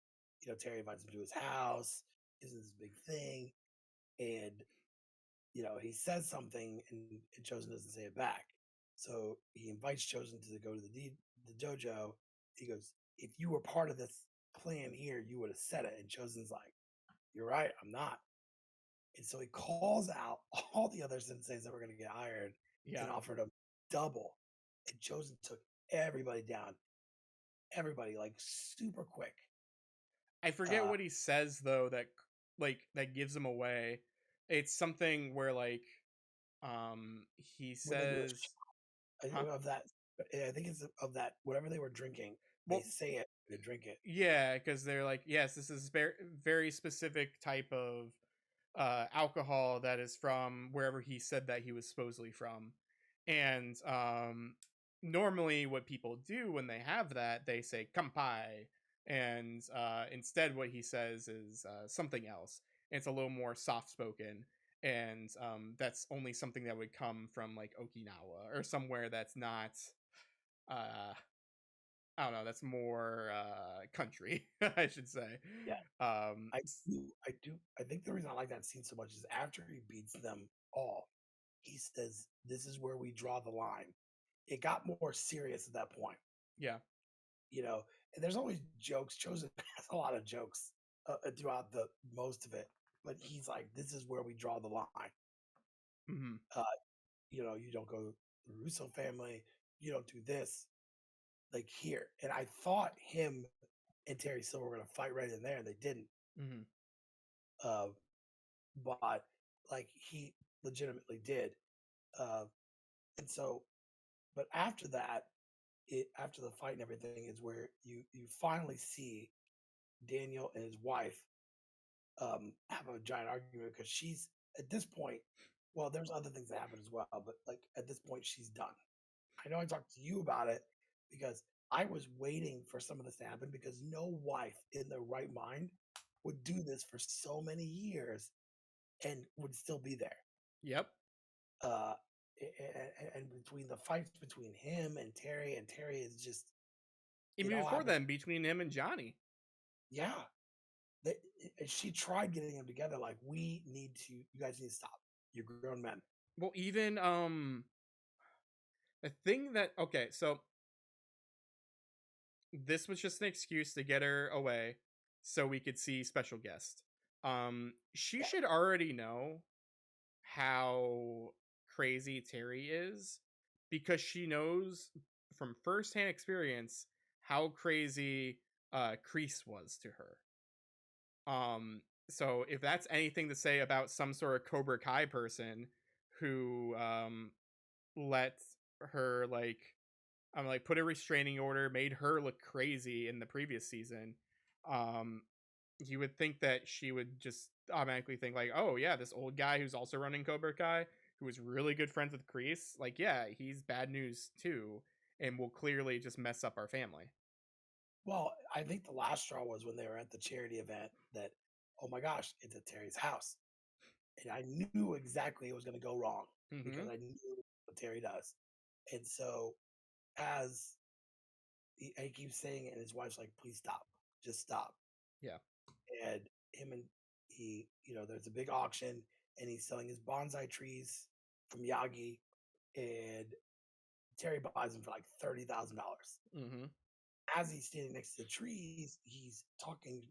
Terry invites him to his house. Is this big thing? And he says something and Chosen doesn't say it back. So he invites Chosen to go to the dojo. He goes, "If you were part of this plan here, you would have said it." And Chosen's like, "You're right, I'm not." And so he calls out all the other senseis that were going to get hired Yeah. and offered them double. And Chosen took everybody down, everybody like super quick. I forget Uh, what he says though, that gives him away. It's something where like he when they do a says, huh? of that, I think it's of that whatever they were drinking. They Well, say it to drink it. yeah, because they're like, yes, this is very very specific type of alcohol that is from wherever he said that he was supposedly from. And normally what people do when they have that, they say kampai. And instead what he says is something else. And it's a little more soft spoken. And that's only something that would come from like Okinawa or somewhere that's not uh I don't know, that's more country, I should say. Yeah, um I do. I do. I think the reason I like that scene so much is after he beats them all, he says, "This is where we draw the line." It got more serious at that point, yeah. you know. And there's always jokes. Chosen has a lot of jokes throughout the most of it, but he's like, "This is where we draw the line." Hmm. Uh, you don't go the Russo family. You don't do this like here. And I thought him and Terry Silver were going to fight right in there, and they didn't. Hmm. Uh, but like he legitimately did. Uh, and so, but after that, after the fight and everything, is where you finally see Daniel and his wife have a giant argument because she's at this point. Well, there's other things that happen as well, but like at this point, she's done. I know I talked to you about it because I was waiting for some of this to happen because no wife in their right mind would do this for so many years and would still be there. Yep. Uh, and between the fights between him and Terry is just it Even all before happens. then, between him and Johnny. Yeah, they, she tried getting them together. Like you guys need to stop. You're grown men. Well, even the thing that okay, so this was just an excuse to get her away so we could see special guest. She Yeah, should already know how crazy Terry is because she knows from firsthand experience how crazy Kreese was to her. So if that's anything to say about some sort of Cobra Kai person who let her like put a restraining order, made her look crazy in the previous season, um you would think that she would just automatically think like, oh yeah, this old guy who's also running Cobra Kai, who was really good friends with Kreese, like yeah, he's bad news too, and will clearly just mess up our family. Well, I think the last straw was when they were at the charity event that, oh my gosh, it's at Terry's house. And I knew exactly it was going to go wrong because Hmm. I knew what Terry does. And so, as he keeps saying it, and his wife's like, please stop, just stop. Yeah. And him and there's a big auction and he's selling his bonsai trees from Yagi. And Terry buys them for like $30,000. Hmm. As he's standing next to the trees, he's talking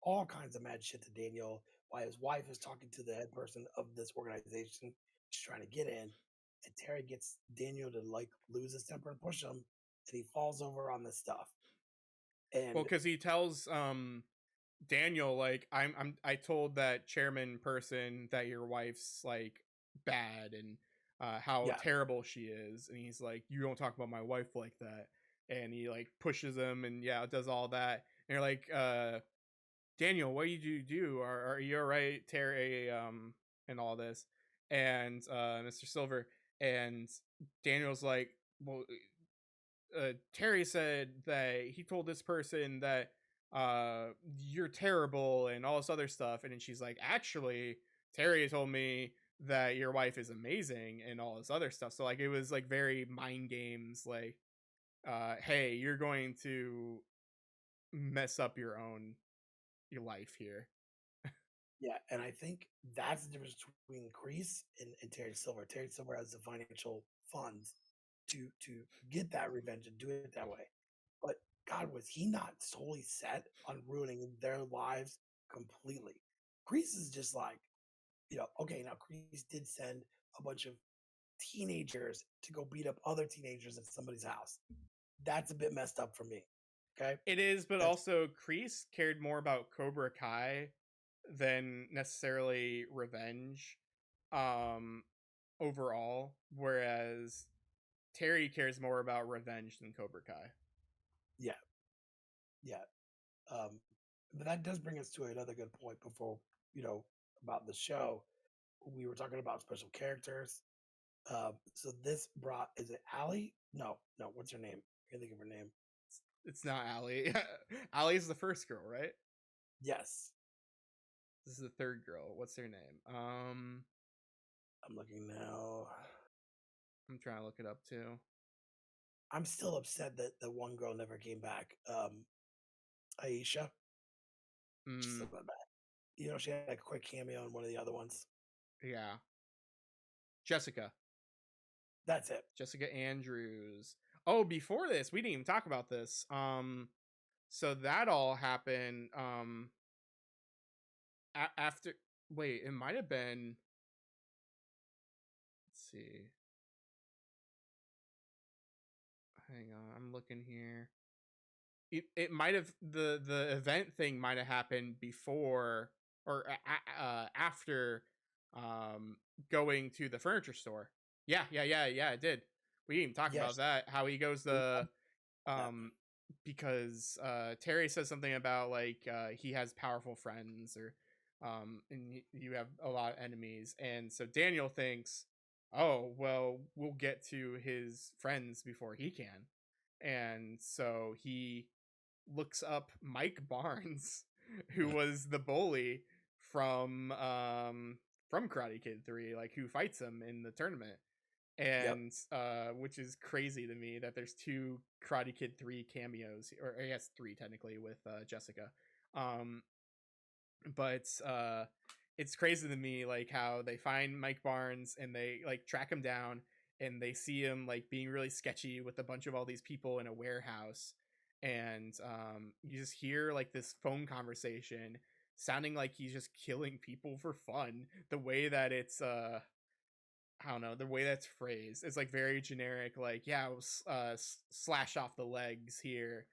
all kinds of mad shit to Daniel while his wife is talking to the head person of this organization she's trying to get in. And Terry gets Daniel to like lose his temper and push him, and he falls over on this stuff. Well, And because he tells Daniel like, I told that chairman person that your wife's like bad and how yeah, terrible she is, and he's like, you don't talk about my wife like that, and he like pushes him and yeah, does all that, and you're like, Daniel, what did you do? Are you all right, Terry? And all this, and Mr. Silver, and Daniel's like, well, Terry said that he told this person that you're terrible and all this other stuff, and then she's like, actually, Terry told me that your wife is amazing and all this other stuff. So like it was like very mind games, like, hey, you're going to mess up your life here. yeah. And I think that's the difference between Kreese and Terry Silver. Terry Silver has the financial funds to get that revenge and do it that way. But God, was he not solely set on ruining their lives completely? Kreese is just like, okay, now Kreese did send a bunch of teenagers to go beat up other teenagers at somebody's house. That's a bit messed up for me. Okay. It is, but That's also Kreese cared more about Cobra Kai than necessarily revenge, um, overall, whereas Terry cares more about revenge than Cobra Kai. yeah, yeah. Um, but that does bring us to another good point before, you know, about the show. We were talking about special characters. So this brought, is it Allie? No, no, what's her name? I can't think of her name. It's not Allie. Allie's the first girl, right? Yes, This is the third girl. What's her name? I'm looking now. I'm trying to look it up too. I'm still upset that the one girl never came back. Aisha. She's Mm, still not back. She had like a quick cameo in one of the other ones. yeah, Jessica. That's it. Jessica Andrews. Oh, before this, we didn't even talk about this. So that all happened. After. Wait, it might have been. Let's see. Hang on, I'm looking here. It might have the event thing might have happened before or after um going to the furniture store. Yeah, it did. We didn't even talk about Yes. that, how he goes We the that. because Terry says something about like he has powerful friends, or and you have a lot of enemies, and so Daniel thinks, oh well, we'll get to his friends before he can, and so he looks up Mike Barnes, who was the bully from Karate Kid 3, like who fights him in the tournament. Yep. And which is crazy to me that there's two Karate Kid 3 cameos, or I guess three technically, with Jessica. Um but it's crazy to me like how they find Mike Barnes and they like track him down, and they see him like being really sketchy with a bunch of all these people in a warehouse, and you just hear like this phone conversation sounding like he's just killing people for fun. The way that it's I don't know, the way that's phrased is like very generic, like yeah, slash off the legs here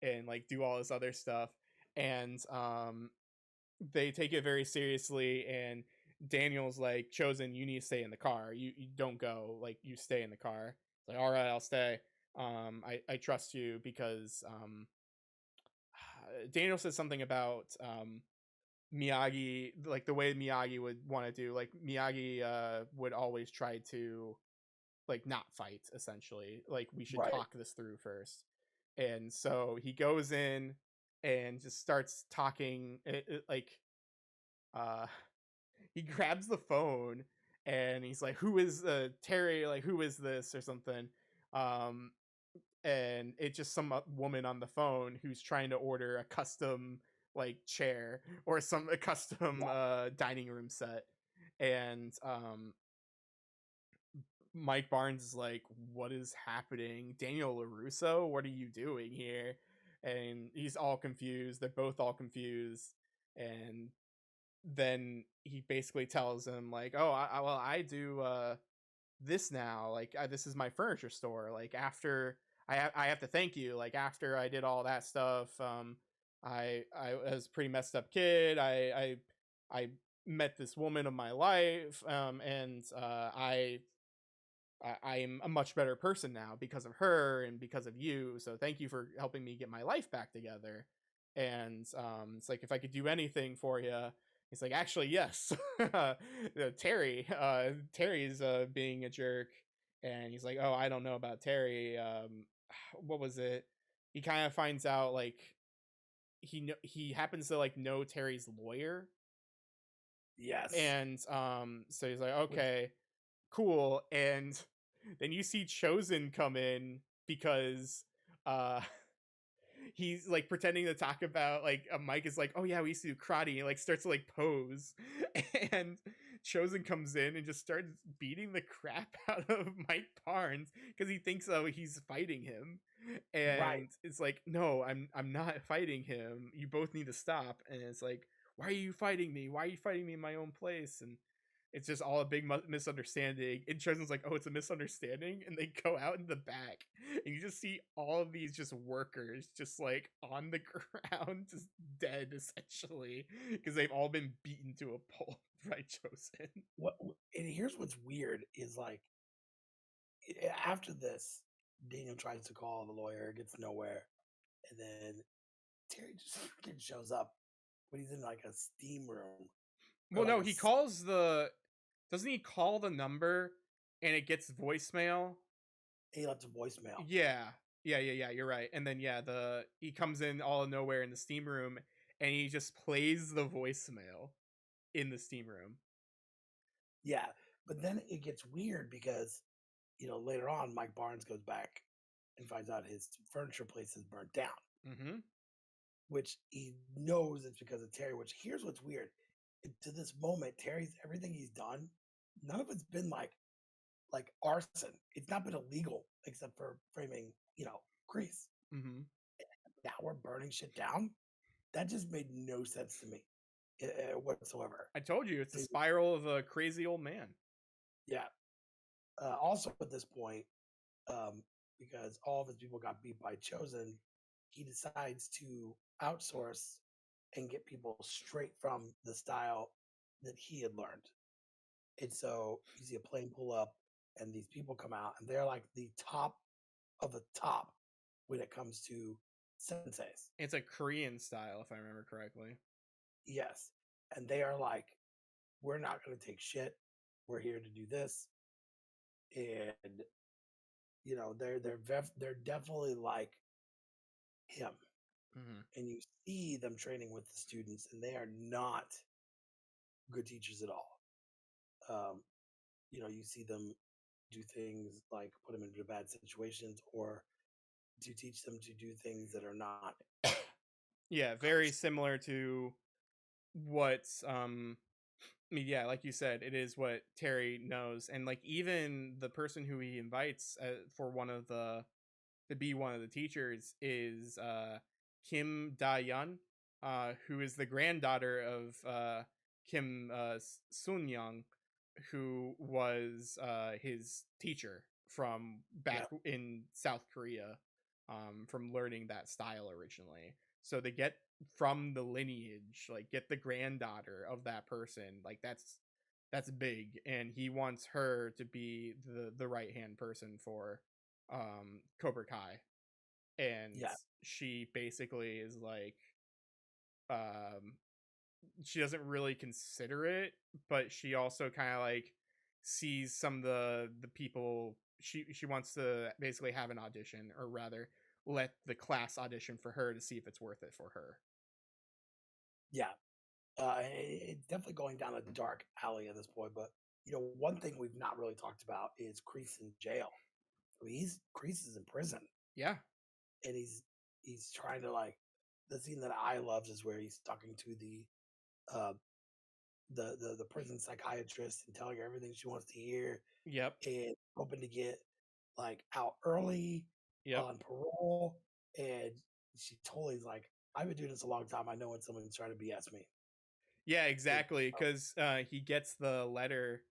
and like do all this other stuff. And they take it very seriously, and Daniel's like, "Chosen, you need to stay in the car. You don't go. Like, you stay in the car." It's like, "All right, I'll stay. I trust you because Daniel says something about Miyagi, like the way Miyagi would want to do. Like Miyagi would always try to like not fight. Essentially, like we should Right. talk this through first. And so he goes in and just starts talking like uh he grabs the phone and he's like, "Who is Terry? Like, who is this?" or something. Um, and it's just some woman on the phone who's trying to order a custom like chair or some a custom Yeah. dining room set. And Mike Barnes is like, "What is happening? Daniel LaRusso, what are you doing here?" And he's all confused. They're both all confused. And then he basically tells him like, "Oh, well, I do this now. Like, this is my furniture store. Like, after I have to thank you. Like, after I did all that stuff, I was a pretty messed up kid. I met this woman of my life, and I'm a much better person now because of her and because of you. So thank you for helping me get my life back together." And it's like, if I could do anything for you, he's like, "Actually, yes." Terry's being a jerk, and he's like, "Oh, I don't know about Terry." What was it? He kind of finds out like he happens to like know Terry's lawyer, Yes. and so he's like, Which "Okay, cool." And then you see Chosen come in because uh he's like pretending to talk about like Mike is like, "Oh yeah, we used to do karate," and like starts to like pose. And Chosen comes in and just starts beating the crap out of Mike Barnes because he thinks, oh, he's fighting him. right. And it's like, "No, I'm not fighting him. You both need to stop." And it's like, "Why are you fighting me? Why are you fighting me in my own place?" And it's just all a big misunderstanding. And Chosen's like, "Oh, it's a misunderstanding," and they go out in the back, and you just see all of these just workers just like on the ground, just dead essentially, because they've all been beaten to a pulp by Chosen. And here's what's weird is like after this, Daniel tries to call the lawyer, gets nowhere, and then Terry just freaking shows up when he's in like a steam room or Well, like no, he calls the. Doesn't he call the number and it gets voicemail? he left a voicemail. Yeah. Yeah. You're right. And then yeah, the he comes in all of nowhere in the steam room and he just plays the voicemail in the steam room. Yeah, but then it gets weird because later on Mike Barnes goes back and finds out his furniture place is burnt down, Mm-hmm. which he knows it's because of Terry. Which here's what's weird: to this moment, Terry's everything he's done, none of it's been like arson. It's not been illegal except for framing, Grease. Mm-hmm. Now we're burning shit down. That just made no sense to me whatsoever. I told you it's a It- spiral of a crazy old man. yeah. Also, at this point, um, because all of his people got beat by Chosen, he decides to outsource and get people straight from the style that he had learned. And so you see a plane pull up, and these people come out, and they're like the top of the top when it comes to senseis. It's a Korean style, if I remember correctly. Yes. And they are like, we're not going to take shit. We're here to do this. And, they're definitely like him. Mm-hmm. And you see them training with the students, and they are not good teachers at all. Um, you see them do things like put them into bad situations or to teach them to do things that are not Yeah, very kosher. similar to what I mean, yeah, like you said, it is what Terry knows. And like even the person who he invites for one of the to be one of the teachers is Kim Da-yeon, who is the granddaughter of Kim Sun-young, who was his teacher from back Yeah. in South Korea, from learning that style originally. So to get from the lineage, like get the granddaughter of that person, like that's big, and he wants her to be the right hand person for Cobra Kai, and Yeah, she basically is like um she doesn't really consider it, but she also kind of like sees some of the people she wants to basically have an audition, or rather let the class audition for her to see if it's worth it for her. yeah. It's definitely going down a dark alley at this point. But one thing we've not really talked about is Kreese in jail. I mean, Kreese is in prison, Yeah. and he's trying to like. The scene that I loved is where he's talking to uh, the prison psychiatrist and telling her everything she wants to hear, Yep. and hoping to get like out early Yep. on parole. And she totally is like, I've been doing this a long time. I know when someone's trying to BS me. Yeah, And exactly. Because he gets the letter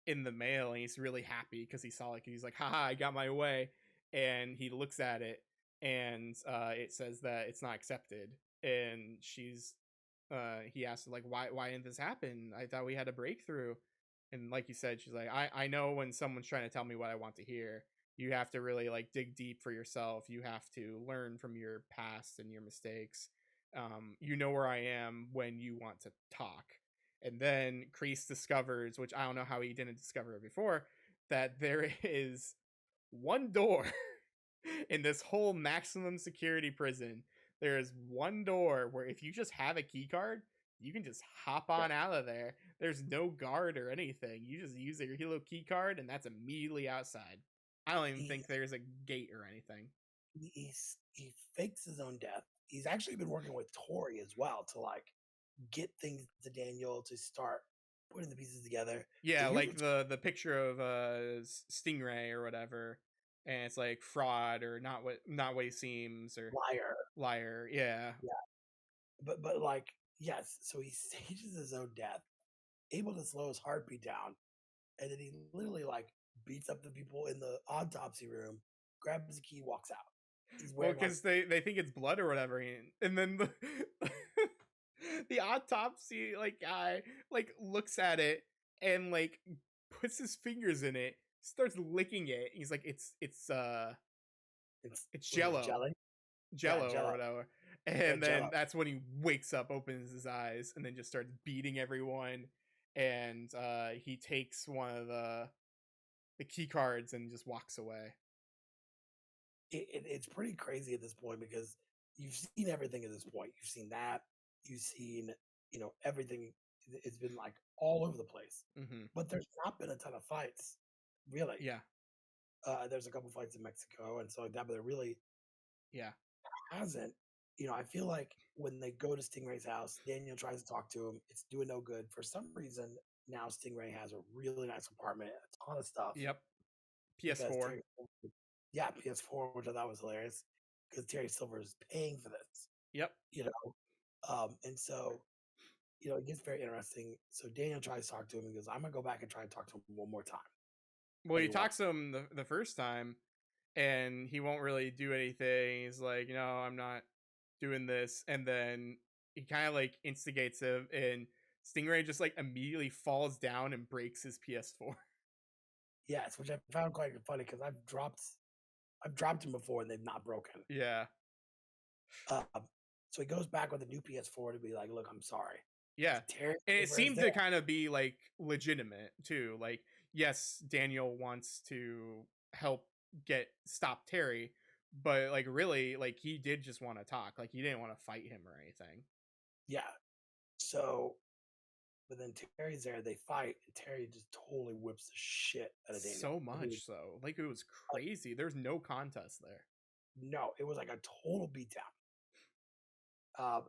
in the mail, and he's really happy because he saw, like, he's like, haha, I got my way. And he looks at it, and it says that it's not accepted. And he asked, like, why didn't this happen? I thought we had a breakthrough. And like you said, she's like, I know when someone's trying to tell me what I want to hear. You have to really like dig deep for yourself. You have to learn from your past and your mistakes. You know where I am when you want to talk. And then Kreese discovers, which I don't know how he didn't discover it before, that there is one door in this whole maximum security prison. There is one door where if you just have a key card, you can just hop yeah, on out of there. There's no guard or anything. You just use your little key card, and that's immediately outside. I don't even he think there's a gate or anything. he fakes his own death. He's actually been working with Tori as well to like get things to Daniel to start putting the pieces together. And Yeah, here's like what's the picture of Stingray or whatever, and it's like fraud or not what he seems, or liar. liar. Yeah. Yeah, but like yes, so he stages his own death, able to slow his heartbeat down, and then he literally like beats up the people in the autopsy room, grabs the key, walks out. He's Well, wearing like because they think it's blood or whatever, and then the autopsy like guy like looks at it and like puts his fingers in it, starts licking it. He's like, it's it's was it Jello, jelly? Yeah, Jello or Jello. whatever. Yeah, And Jello. then that's when he wakes up, opens his eyes, and then just starts beating everyone. And he takes one of the key cards and just walks away. It's pretty crazy at this point because you've seen everything at this point. You've seen that. You've seen everything. It's been like all over the place, Hmm. but there's not been a ton of fights, really. Yeah, There's a couple fights in Mexico and so like that, but there really yeah, hasn't. I feel like when they go to Stingray's house, Daniel tries to talk to him. It's doing no good. For some reason, now Stingray has a really nice apartment, a ton of stuff yep. because PS4. Yeah, PS4, which I thought was hilarious because Terry Silver is paying for this, Yep. you know. And so, it gets very interesting. So Daniel tries to talk to him and goes, I'm gonna go back and try to talk to him one more time. Well, And he he talks walks. to him the first time, and he won't really do anything. He's like, no, I'm not doing this. And then he kind of like instigates him, and Stingray just like immediately falls down and breaks his PS4. Yes, which I found quite funny because I've dropped him before and they've not broken. Yeah. Um, so he goes back with a new PS4 to be like, look, I'm sorry. Yeah. And Terry And it Silver is seemed there. to kind of be like legitimate too. Like, yes, Daniel wants to help get stop Terry, but like really, like he did just want to talk. Like he didn't want to fight him or anything. Yeah. So, but then Terry's there. They fight, and Terry just totally whips the shit out of Daniel. So I mean, much so. Like it was like crazy. There's no contest there. no, it was like a total beatdown.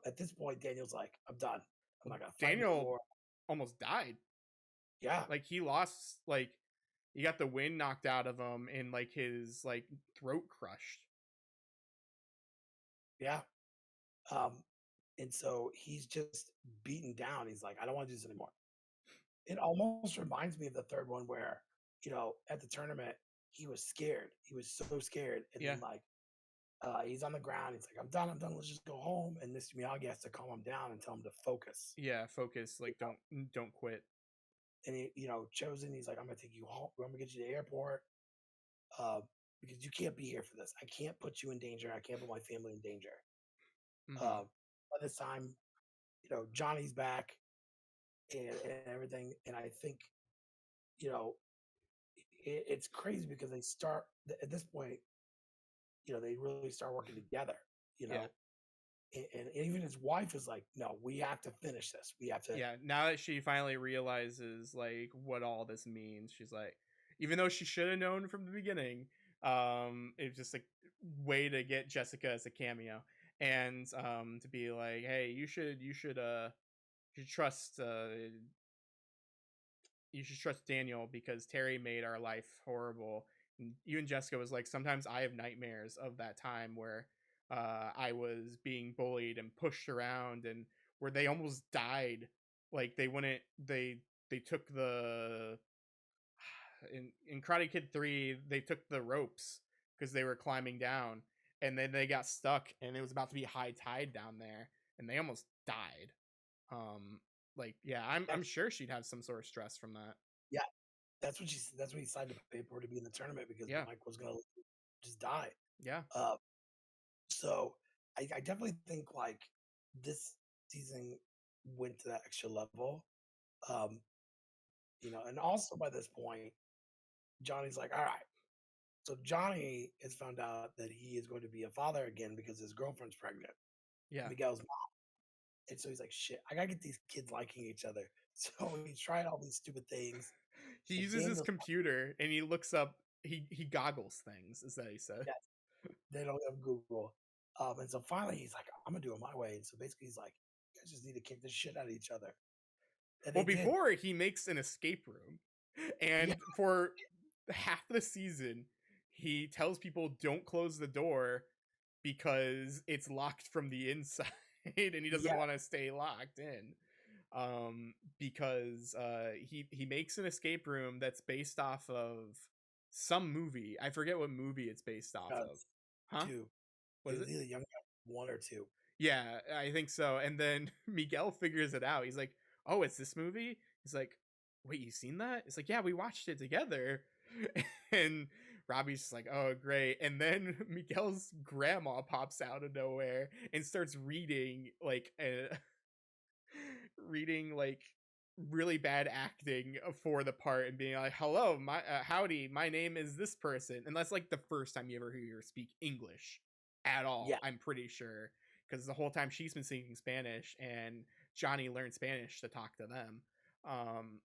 At this point, Daniel's like, I'm done. I'm not gonna fight Daniel anymore. almost died. Yeah, Like he lost, like he got the wind knocked out of him, and like his like throat crushed. yeah. Um, and so he's just beaten down. He's like, I don't want to do this anymore. It almost reminds me of the third one where, at the tournament, he was scared. He was so scared. And Yeah. then like He's on the ground. He's like, I'm done. I'm done. Let's just go home. And Mr. Miyagi has to calm him down and tell him to focus. Yeah, focus, You like, know? don't quit. And Chosen. He's like, I'm gonna take you home. I'm gonna get you to the airport uh, because you can't be here for this. I can't put you in danger. I can't put my family in danger. Mhm. Uh, by this time, Johnny's back and everything. And I think you know it's crazy because they start at this point. They really start working together. You Yeah. know, and even his wife is like, "No, we have to finish this. We have to." Yeah, now that she finally realizes, like, what all this means, she's like, even though she should have known from the beginning, it's just a way to get Jessica as a cameo, and to be like, hey, you should trust you should trust Daniel because Terry made our life horrible. And you and Jessica was like, sometimes I have nightmares of that time where I was being bullied and pushed around and where they almost died. Like they wouldn't they took the in Karate Kid 3, they took the ropes because they were climbing down and then they got stuck and it was about to be high tide down there and they almost died. Um like yeah, I'm That's sure she'd have some sort of stress from that. yeah. That's what he signed the paper to be in the tournament because Yeah. Mike was gonna just die. Yeah. Uh, so I definitely think like this season went to that extra level. Um, and also by this point, Johnny's like, all right. So Johnny has found out that he is going to be a father again because his girlfriend's pregnant, Yeah. Miguel's mom. And so he's like, shit, I gotta get these kids liking each other. So he's trying all these stupid things. He And uses his Daniel's computer and he looks up he goggles things, is that he said. yes, they don't have Google. And so finally he's like, I'm gonna do it my way. And so basically he's like, you guys just need to kick the shit out of each other. And Well, they did. before he makes an escape room. Yeah, And for half the season, he tells people don't close the door because it's locked from the inside and he doesn't yeah, want to stay locked in. Because he makes an escape room that's based off of some movie. I forget what movie it's based off of. does Huh? too. What It is was it? either Young Guns 1 or 2. Yeah, I think so. And then Miguel figures it out. He's like, "Oh, it's this movie." He's like, "Wait, you seen that?" It's like, "Yeah, we watched it together." And Robbie's just like, "Oh, great." And then Miguel's grandma pops out of nowhere and starts reading like really bad acting for the part and being like, "Hello, my howdy, my name is this person." And that's like the first time you ever hear her speak English at Yeah, all, I'm pretty sure, because the whole time she's been speaking Spanish and Johnny learned Spanish to talk to them. Um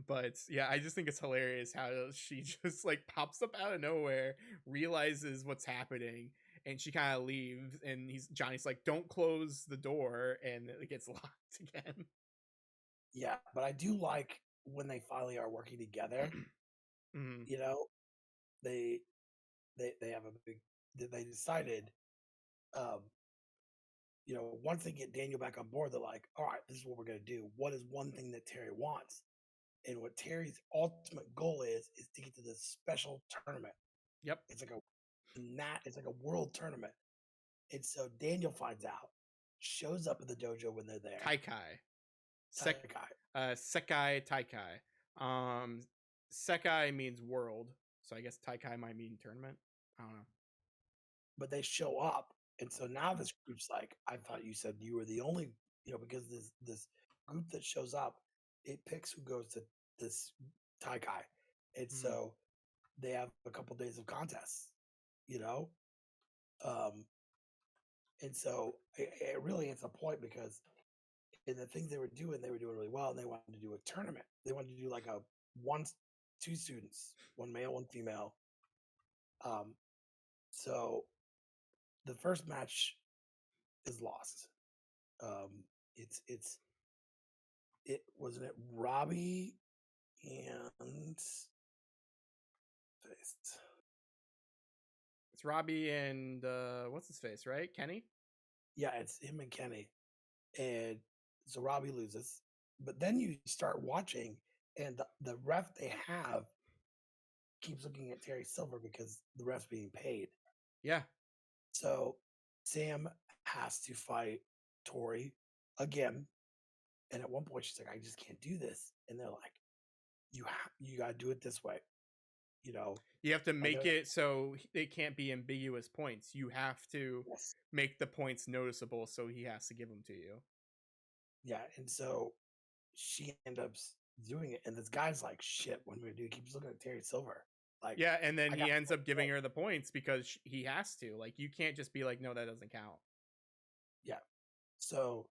but yeah, I just think it's hilarious how she just like pops up out of nowhere, realizes what's happening, and she kind of leaves. And Johnny's like, "Don't close the door," and it gets locked again. yeah. But I do like when they finally are working together. Mhm. You know, they they have a big. They decided, um, once they get Daniel back on board, they're like, all right, this is what we're gonna do. What is one thing that Terry wants? And what Terry's ultimate goal is to get to this special tournament. Yep. It's like it's like a world tournament. And so Daniel finds out, shows up at the dojo when they're there. Taikai. Sek Takai. Sekai Taikai. Um Sekai means world, so I guess Taikai might mean tournament. I don't know. But they show up. And so now this group's like, I thought you said you were the only, because this group that shows up, it picks who goes to this Taikai. And Mhm. so they have a couple days of contests, you know? Um, and so it really hits a point because in the things they were doing really well, and they wanted to do a tournament. They wanted to do like a one, two students, one male, one female. Um, so the first match is lost. Um, it's it wasn't it Robbie and faced. It's Robbie and what's his face, right? Kenny? Yeah, it's him and Kenny, and so Robbie loses. But then you start watching, and the ref they have keeps looking at Terry Silver because the ref's being paid. Yeah. So Sam has to fight Tori again, and at one point she's like, "I just can't do this," and they're like, you gotta do it this way," you know, You have to and make they're it so it can't be ambiguous points. You have to yes, make the points noticeable, so he has to give them to you. yeah, and so she ends up doing it, and this guy's like, "Shit, what am I gonna do?" He keeps looking at Terry Silver, like, Yeah, and then "I he got ends one up giving way." her the points because he has to. Like, you can't just be like, "No, that doesn't count." Yeah. So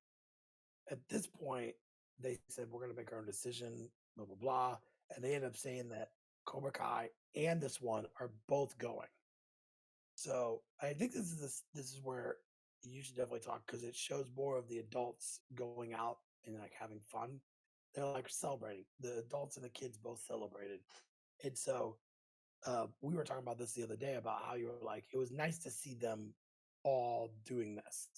at this point, they said, "We're gonna make our own decision," blah blah blah, and they end up saying that Cobra Kai and this one are both going. So I think this is where you should definitely talk because it shows more of the adults going out and like having fun. They're like celebrating. The adults and the kids both celebrated. And so we were talking about this the other day about how you were like, it was nice to see them all doing this.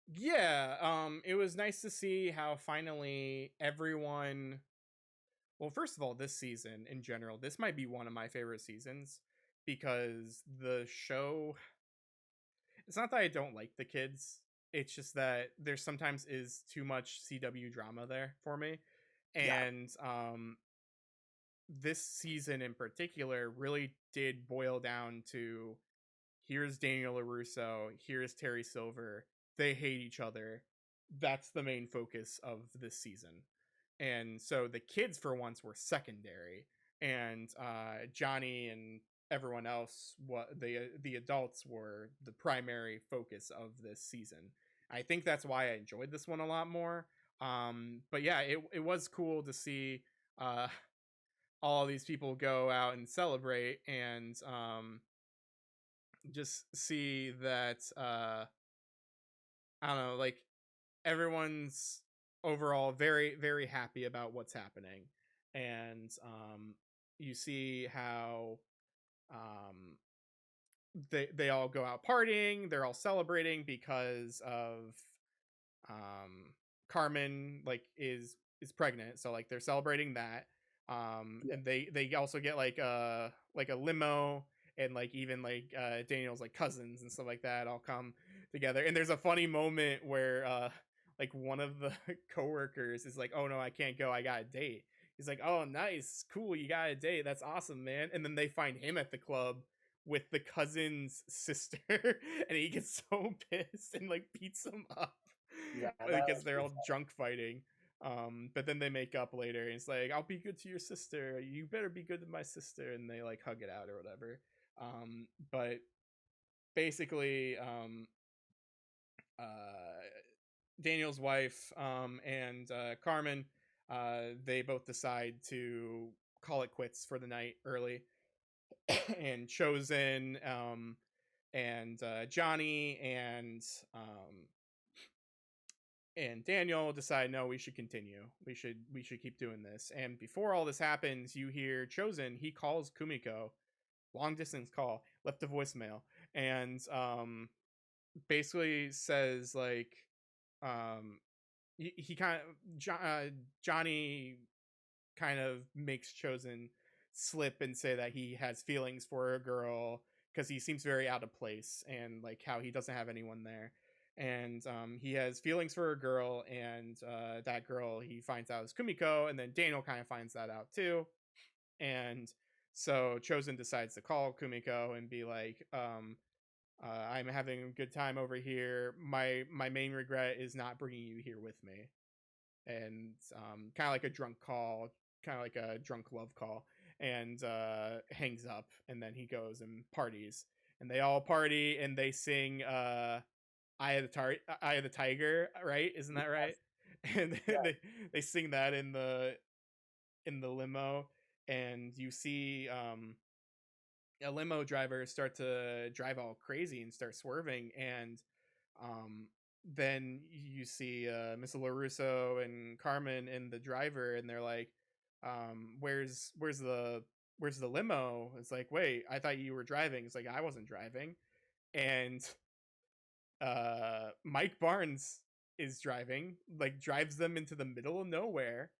Yeah, it was nice to see how finally everyone. Well, first of all, this season in general, this might be one of my favorite seasons because the show. It's not that I don't like the kids. It's just that there sometimes is too much CW drama there for me, Yeah, and this season in particular really did boil down to here's Daniel LaRusso, here's Terry Silver. They hate each other. That's the main focus of this season. And so the kids for once were secondary, and Johnny and everyone else, what the adults were the primary focus of this season. I think that's why I enjoyed this one a lot more. But yeah, it was cool to see uh, all these people go out and celebrate, and just see that I don't know, like everyone's overall very very happy about what's happening, and you see how um, they all go out partying, they're all celebrating because of um Carmen like is pregnant, so like they're celebrating that. yeah, And they also get like a limo, and like even like Daniel's like cousins and stuff like that all come together. And there's a funny moment where like one of the coworkers is like, "Oh no, I can't go. I got a date." He's like, "Oh, nice. Cool. You got a date. That's awesome, man." And then they find him at the club with the cousin's sister and he gets so pissed and like beats him up yeah, that because was they're pretty all drunk fighting. But then they make up later and it's like, I'll be good to your sister, you better be good to my sister, and they like hug it out or whatever. But basically uh Daniel's wife and Carmen, they both decide to call it quits for the night early. And Chosen and Johnny and Daniel decide, no, we should continue. We should keep doing this. And before all this happens, you hear Chosen. He calls Kumiko, long distance call, left a voicemail, and basically says like he kind of Johnny kind of makes Chosen slip and say that he has feelings for a girl because he seems very out of place and like how he doesn't have anyone there. And he has feelings for a girl, and that girl he finds out is Kumiko, and then Daniel kind of finds that out too. And so Chosen decides to call Kumiko and be like, "I'm having a good time over here. My main regret is not bringing you here with me." And kind of like a drunk call, kind of like a drunk love call, and hangs up. And then he goes and parties, and they all party and they sing Eye of the Tiger, right? Isn't that right? And yeah, they sing that in the limo, and you see a limo driver start to drive all crazy and start swerving, and um, then you see Miss LaRusso and Carmen and the driver, and they're like, where's the limo?" It's like, wait, I thought you were driving. It's like, I wasn't driving. And Mike Barnes is driving, like drives them into the middle of nowhere,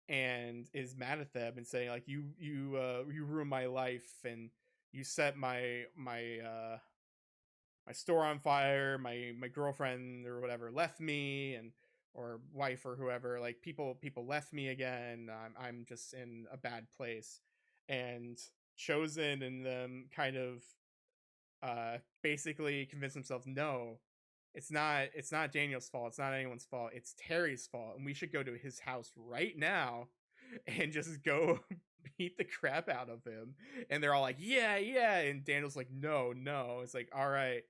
and is mad at them and saying like, you ruined my life, and you set my my store on fire, my girlfriend or whatever left me, and or wife or whoever, like people left me again. I'm just in a bad place. And Chosen and them kind of basically convince themselves, no, it's not Daniel's fault, it's not anyone's fault, it's Terry's fault, and we should go to his house right now and just go beat the crap out of him. And they're all like, yeah, yeah, and Daniel's like, no, no. It's like, all right,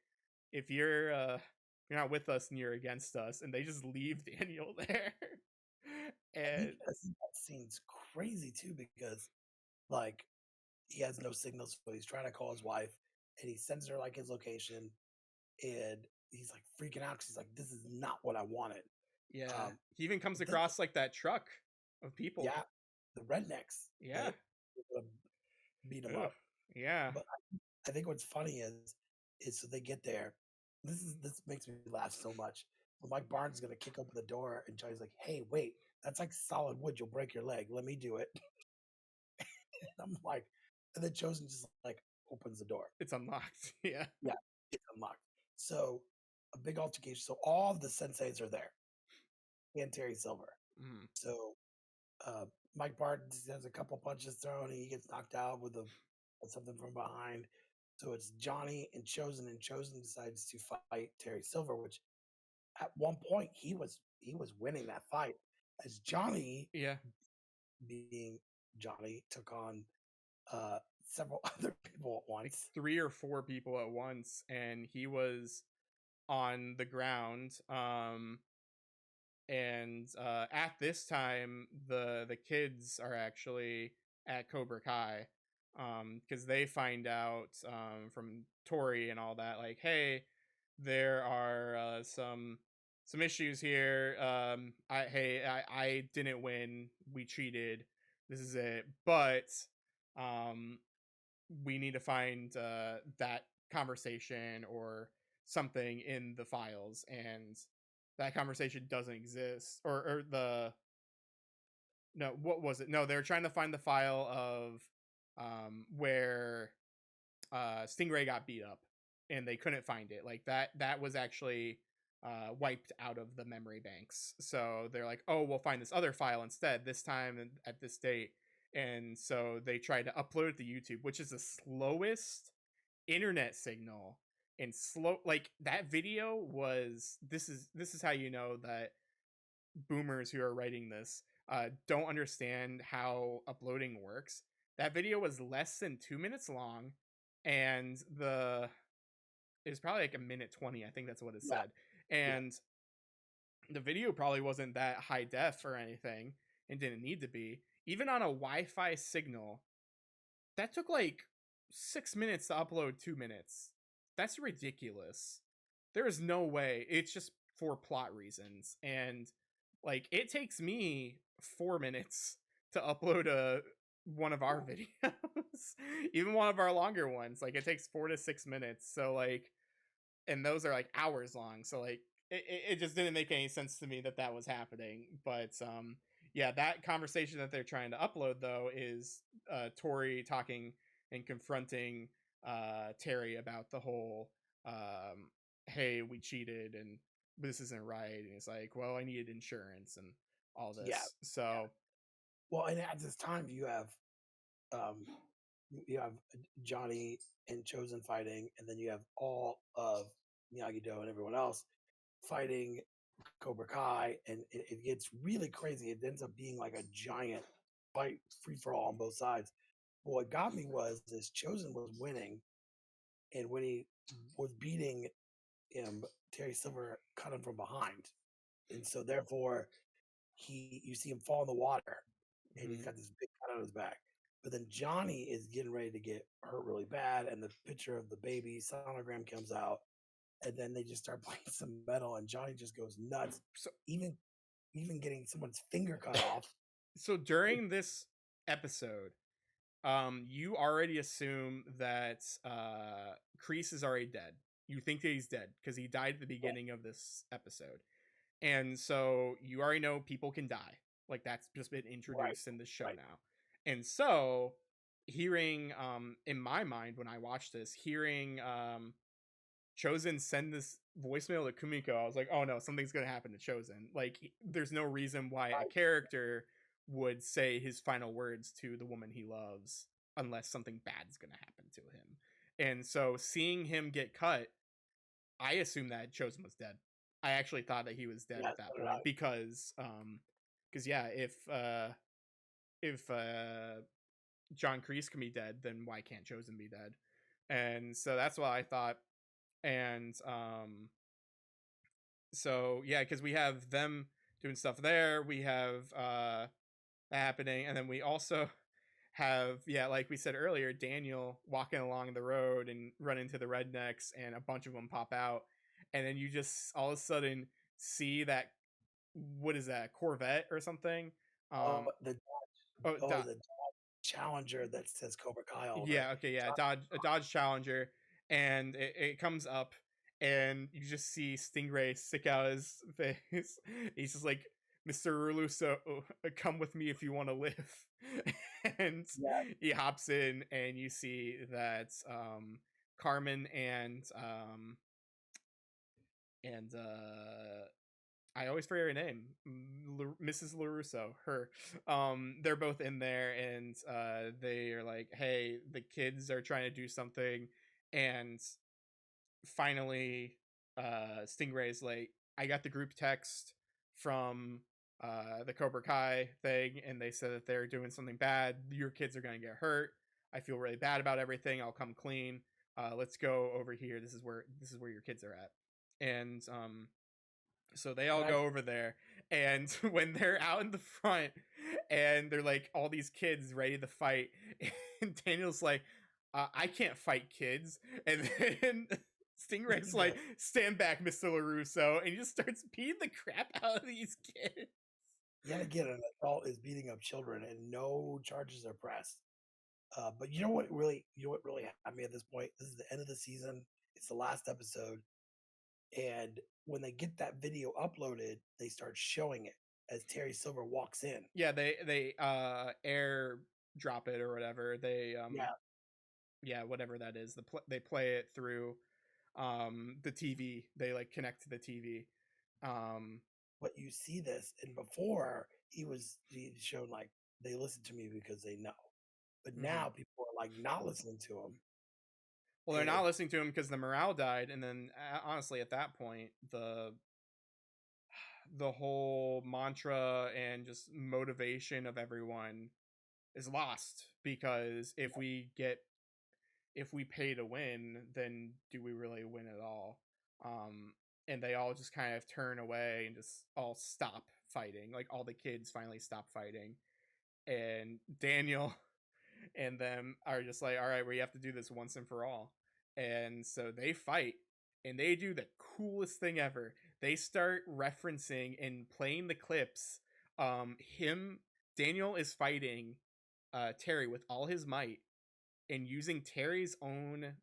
if you're not with us and you're against us, and they just leave Daniel there. And I think that scene's crazy too because like he has no signals, so he's trying to call his wife, and he sends her like his location, and he's like freaking out because he's like, "This is not what I wanted." yeah, Um, he even comes but then, across like that truck of people. yeah, the rednecks Yeah. that beat him Ugh. up. Yeah. But I think what's funny is so they get there. This makes me laugh so much. When Mike Barnes is gonna kick open the door, and Johnny's like, "Hey, wait, that's like solid wood. You'll break your leg. Let me do it." And I'm like, and then Chosen just like opens the door. It's unlocked. Yeah. Yeah, it's unlocked. So a big altercation. So all of the senseis are there, and Terry Silver. Mm. So uh, Mike Barton has a couple punches thrown, and he gets knocked out with something from behind. So it's Johnny and Chosen decides to fight Terry Silver, which at one point he was winning that fight, as Johnny, Yeah. being Johnny, took on uh, several other people at Like once. 3 or 4 people at once, and he was on the ground. And at this time, the kids are actually at Cobra Kai, because they find out from Tori and all that, like, hey, there are some issues here. I didn't win. We cheated. This is it. But um, we need to find that conversation or something in the files, and that conversation doesn't exist. Or the no, what was it? No, they were trying to find the file of where Stingray got beat up, and they couldn't find it. Like that was actually wiped out of the memory banks. So they're like, oh, we'll find this other file instead, this time and at this date. And so they tried to upload it to YouTube, which is the slowest internet signal. And slow, like that video was, this is how you know that boomers who are writing this don't understand how uploading works. That video was less than 2 minutes long, and the it was probably like a minute 20. I think that's what it Yeah, said. yeah, And the video probably wasn't that high def or anything, and didn't need to be. Even on a Wi-Fi signal, that took like 6 minutes to upload 2 minutes. That's ridiculous. There is no way. It's just for plot reasons. And like it takes me 4 minutes to upload a one of our videos. Even one of our longer ones. Like it takes 4 to 6 minutes. So like, and those are like hours long. So like it just didn't make any sense to me that that was happening. But yeah, that conversation that they're trying to upload though is Tori talking and confronting Terry about the whole hey, we cheated and this isn't right. And he's like, well, I needed insurance and all yeah, this. yeah. So Well, and at this time um, you have Johnny and Chosen fighting, and then you have all of Miyagi Do and everyone else fighting Cobra Kai, and it gets really crazy. It ends up being like a giant fight, free for all on both sides. But what got me was this: Chosen was winning, and when he was beating him, Terry Silver cut him from behind, and so therefore you see him fall in the water, and he's mhm. got this big cut on his back. But then Johnny is getting ready to get hurt really bad, and the picture of the baby sonogram comes out, and then they just start playing some metal, and Johnny just goes nuts, so even even getting someone's finger cut off. so during this episode, you already assume that Kreese is already dead. You think that he's dead because he died at the Right, beginning of this episode. And so you already know people can die. Like that's just been right, introduced in this show right. now. And so hearing in my mind when I watched this, hearing Chosen send this voicemail to Kumiko, I was like, "Oh no, something's gonna happen to Chosen." Like, there's no reason why a Right. character would say his final words to the woman he loves unless something bad's gonna happen to him. And so seeing him get cut, I assumed that Chosen was dead. I actually thought that he was dead Yeah, at that so did point I. because yeah, if John Kreese can be dead, then why can't Chosen be dead? And so that's what I thought. And so yeah, because we have them doing stuff there, we have happening, and then we also have, yeah, like we said earlier, Daniel walking along the road and run into the rednecks, and a bunch of them pop out, and then you just all of a sudden see that, what is that, Corvette or something? Oh, Um, the oh, the Challenger that says Cobra Kai on it. yeah, okay, yeah, John A Dodge Challenger, and it comes up, and you just see Stingray stick out his face. He's just like, "Mr. Russo, come with me if you want to live." And yeah, he hops in, and you see that Carmen and I always forget her name. Mrs. LaRusso, her. They're both in there, and they are like, "Hey, the kids are trying to do something," and finally, Stingray's like, "I got the group text from the Cobra Kai thing, and they said that they're doing something bad. Your kids are gonna get hurt. I feel really bad about everything. I'll come clean. Let's go over here. This is where your kids are at." And so they and all I go over there, and when they're out in the front, and they're like all these kids ready to fight, and Daniel's like, "I can't fight kids," and then Stingray's like, the "Stand back, Mr. LaRusso," and he just starts beating the crap out of these kids. yet again an adult is beating up children and no charges are pressed. But you know what really had me at this point? This is the end of the season. It's the last episode, and when they get that video uploaded, they start showing it as Terry Silver walks in. Yeah, they air drop it or whatever. They Yeah, yeah, whatever that is. They play it through the TV. They like connect to the TV. Um but you see this, and before he shown like they listen to me because they know, but mhm. now people are like not listening to him, Well, they're and not it's listening to him because the morale died, and then honestly, at that point, the whole mantra and just motivation of everyone is lost, because if we pay to win, then do we really win at all? Um, and they all just kind of turn away and just all stop fighting. Like, all the kids finally stop fighting, and Daniel and them are just like, "All right, we have to do this once and for all." And so they fight, and they do the coolest thing ever. They start referencing and playing the clips. Him Daniel is fighting Terry with all his might, and using Terry's own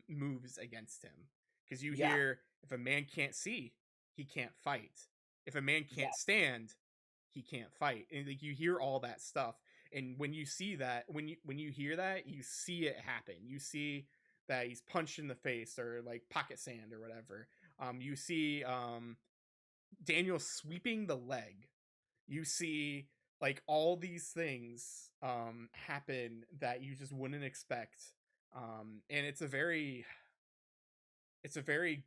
moves against him. Because you yeah, hear, if a man can't see, he can't fight. If a man yeah, can't stand, he can't fight. And like, you hear all that stuff. And when you see that, when you hear that, you see it happen. You see that he's punched in the face, or like pocket sand or whatever. You see Daniel sweeping the leg. You see like all these things happen that you just wouldn't expect. And it's a very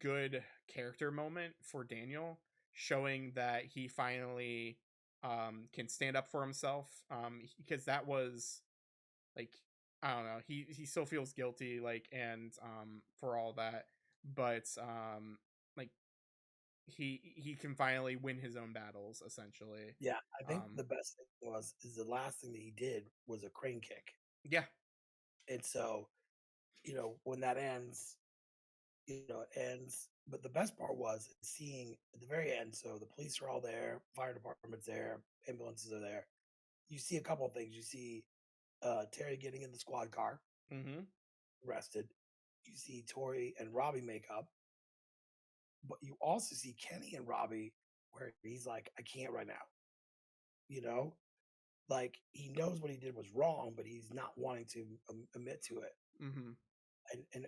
good character moment for Daniel, showing that he finally can stand up for himself, because that was like, I don't know, he still feels guilty, like, and for all that, but like, he can finally win his own battles, essentially. yeah. I think um the best thing is the last thing that he did was a crane kick, yeah. and so when that ends, it ends. But the best part was seeing at the very end. So the police are all there, fire department's there, ambulances are there. You see a couple of things. You see Terry getting in the squad car, Mm-hmm. arrested. You see Tori and Robbie make up, but you also see Kenny and Robbie where he's like, I can't right now. You know, like he knows what he did was wrong, but he's not wanting to admit to it. Mm-hmm. and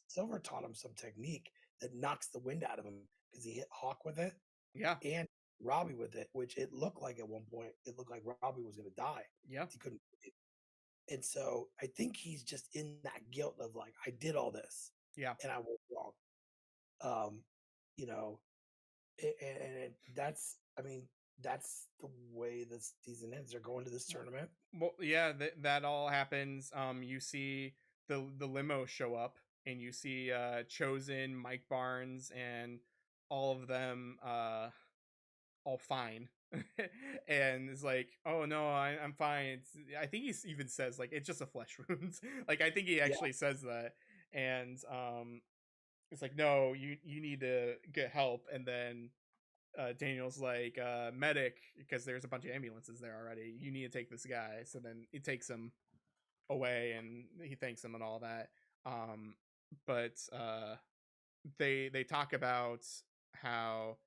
Silver taught him some technique that knocks the wind out of him because he hit Hawk with it Yeah. and Robbie with it, which it looked like at one point it looked like Robbie was going to die. Yeah. He couldn't. And so I think he's just in that guilt of like I did all this Yeah. and I was wrong. Um, you know, and that's I mean that's the way the season ends. They're going to this tournament. Well, yeah, that all happens. You see the limo show up, and you see Chosen, Mike Barnes, and all of them all fine. And it's like, oh no, I'm fine. I think he even says like it's just a flesh wound. Like I think he Yeah, actually says that, and it's like no, you need to get help. And then Daniel's like, medic, because there's a bunch of ambulances there already. You need to take this guy. So then he takes him away, and he thanks him and all that. But they talk about how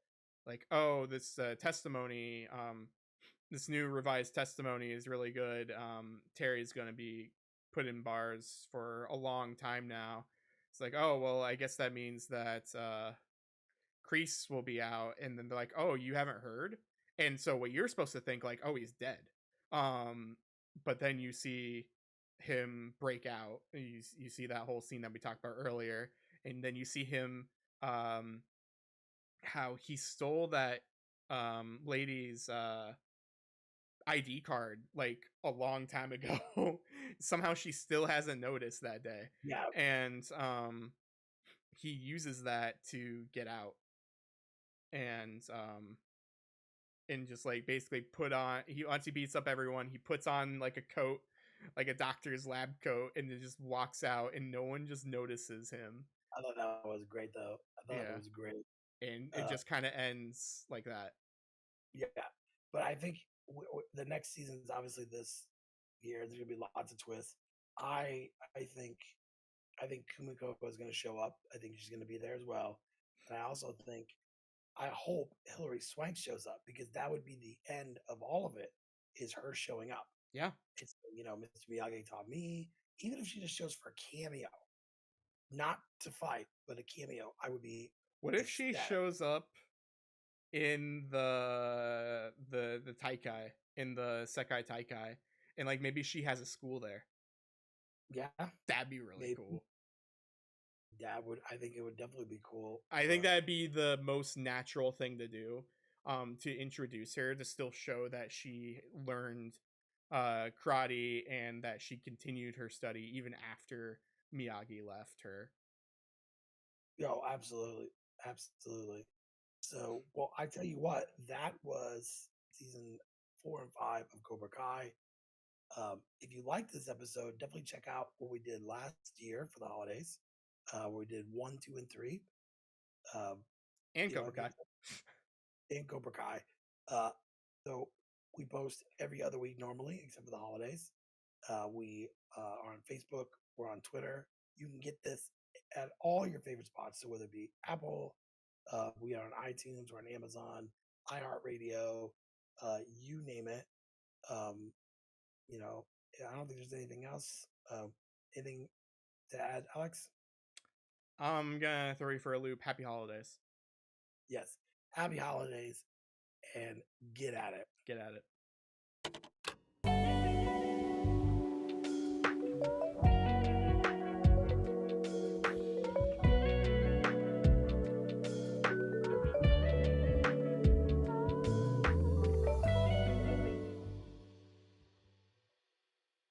like, oh, this testimony, this new revised testimony is really good. Terry's going to be put in bars for a long time now. It's like, oh well, I guess that means that Kreese will be out. And then they're like, oh, you haven't heard? And so what you're supposed to think, like, oh, he's dead. Um, but then you see him break out. You see that whole scene that we talked about earlier, and then you see him, um, how he stole that lady's ID card like a long time ago. Somehow she still hasn't noticed that day, yeah. and he uses that to get out. And just like basically put on, he once he beats up everyone, he puts on like a coat, like a doctor's lab coat, and then just walks out, and no one just notices him. I thought that was great though. I thought it Yeah. was great. And it Uh, just kind of ends like that. yeah, but I think the next season is obviously this year. There's gonna be lots of twists. I I think I think Kumiko is going to show up. I think she's going to be there as well. And I also think I hope Hillary Swank shows up because that would be the end of all of it. Is her showing up? Yeah. It's Mr. Miyagi taught me. Even if she just shows for a cameo, not to fight, but a cameo, I would be What if she ecstatic. shows up in the Taikai, in the Sekai Taikai, and like maybe she has a school there? Yeah, That'd be really maybe cool. that would. I think it would definitely be cool. I think that'd be the most natural thing to do, to introduce her, to still show that she learned karate and that she continued her study even after Miyagi left her. Absolutely, absolutely. So, well, I tell you what, that was season 4 and 5 of Cobra Kai. If you liked this episode, definitely check out what we did last year for the holidays. We did 1, 2, and 3. Um, And you know, Cobra Kai. in Cobra Kai. Uh, so we post every other week normally, except for the holidays. We are on Facebook. We're on Twitter. You can get this at all your favorite spots. So whether it be Apple, we are on iTunes, we're on Amazon, iHeartRadio, you name it. Um, I don't think there's anything else. Anything to add, Alex? I'm gonna throw you for a loop. Happy holidays. Yes. Happy holidays and get at it. Get at it.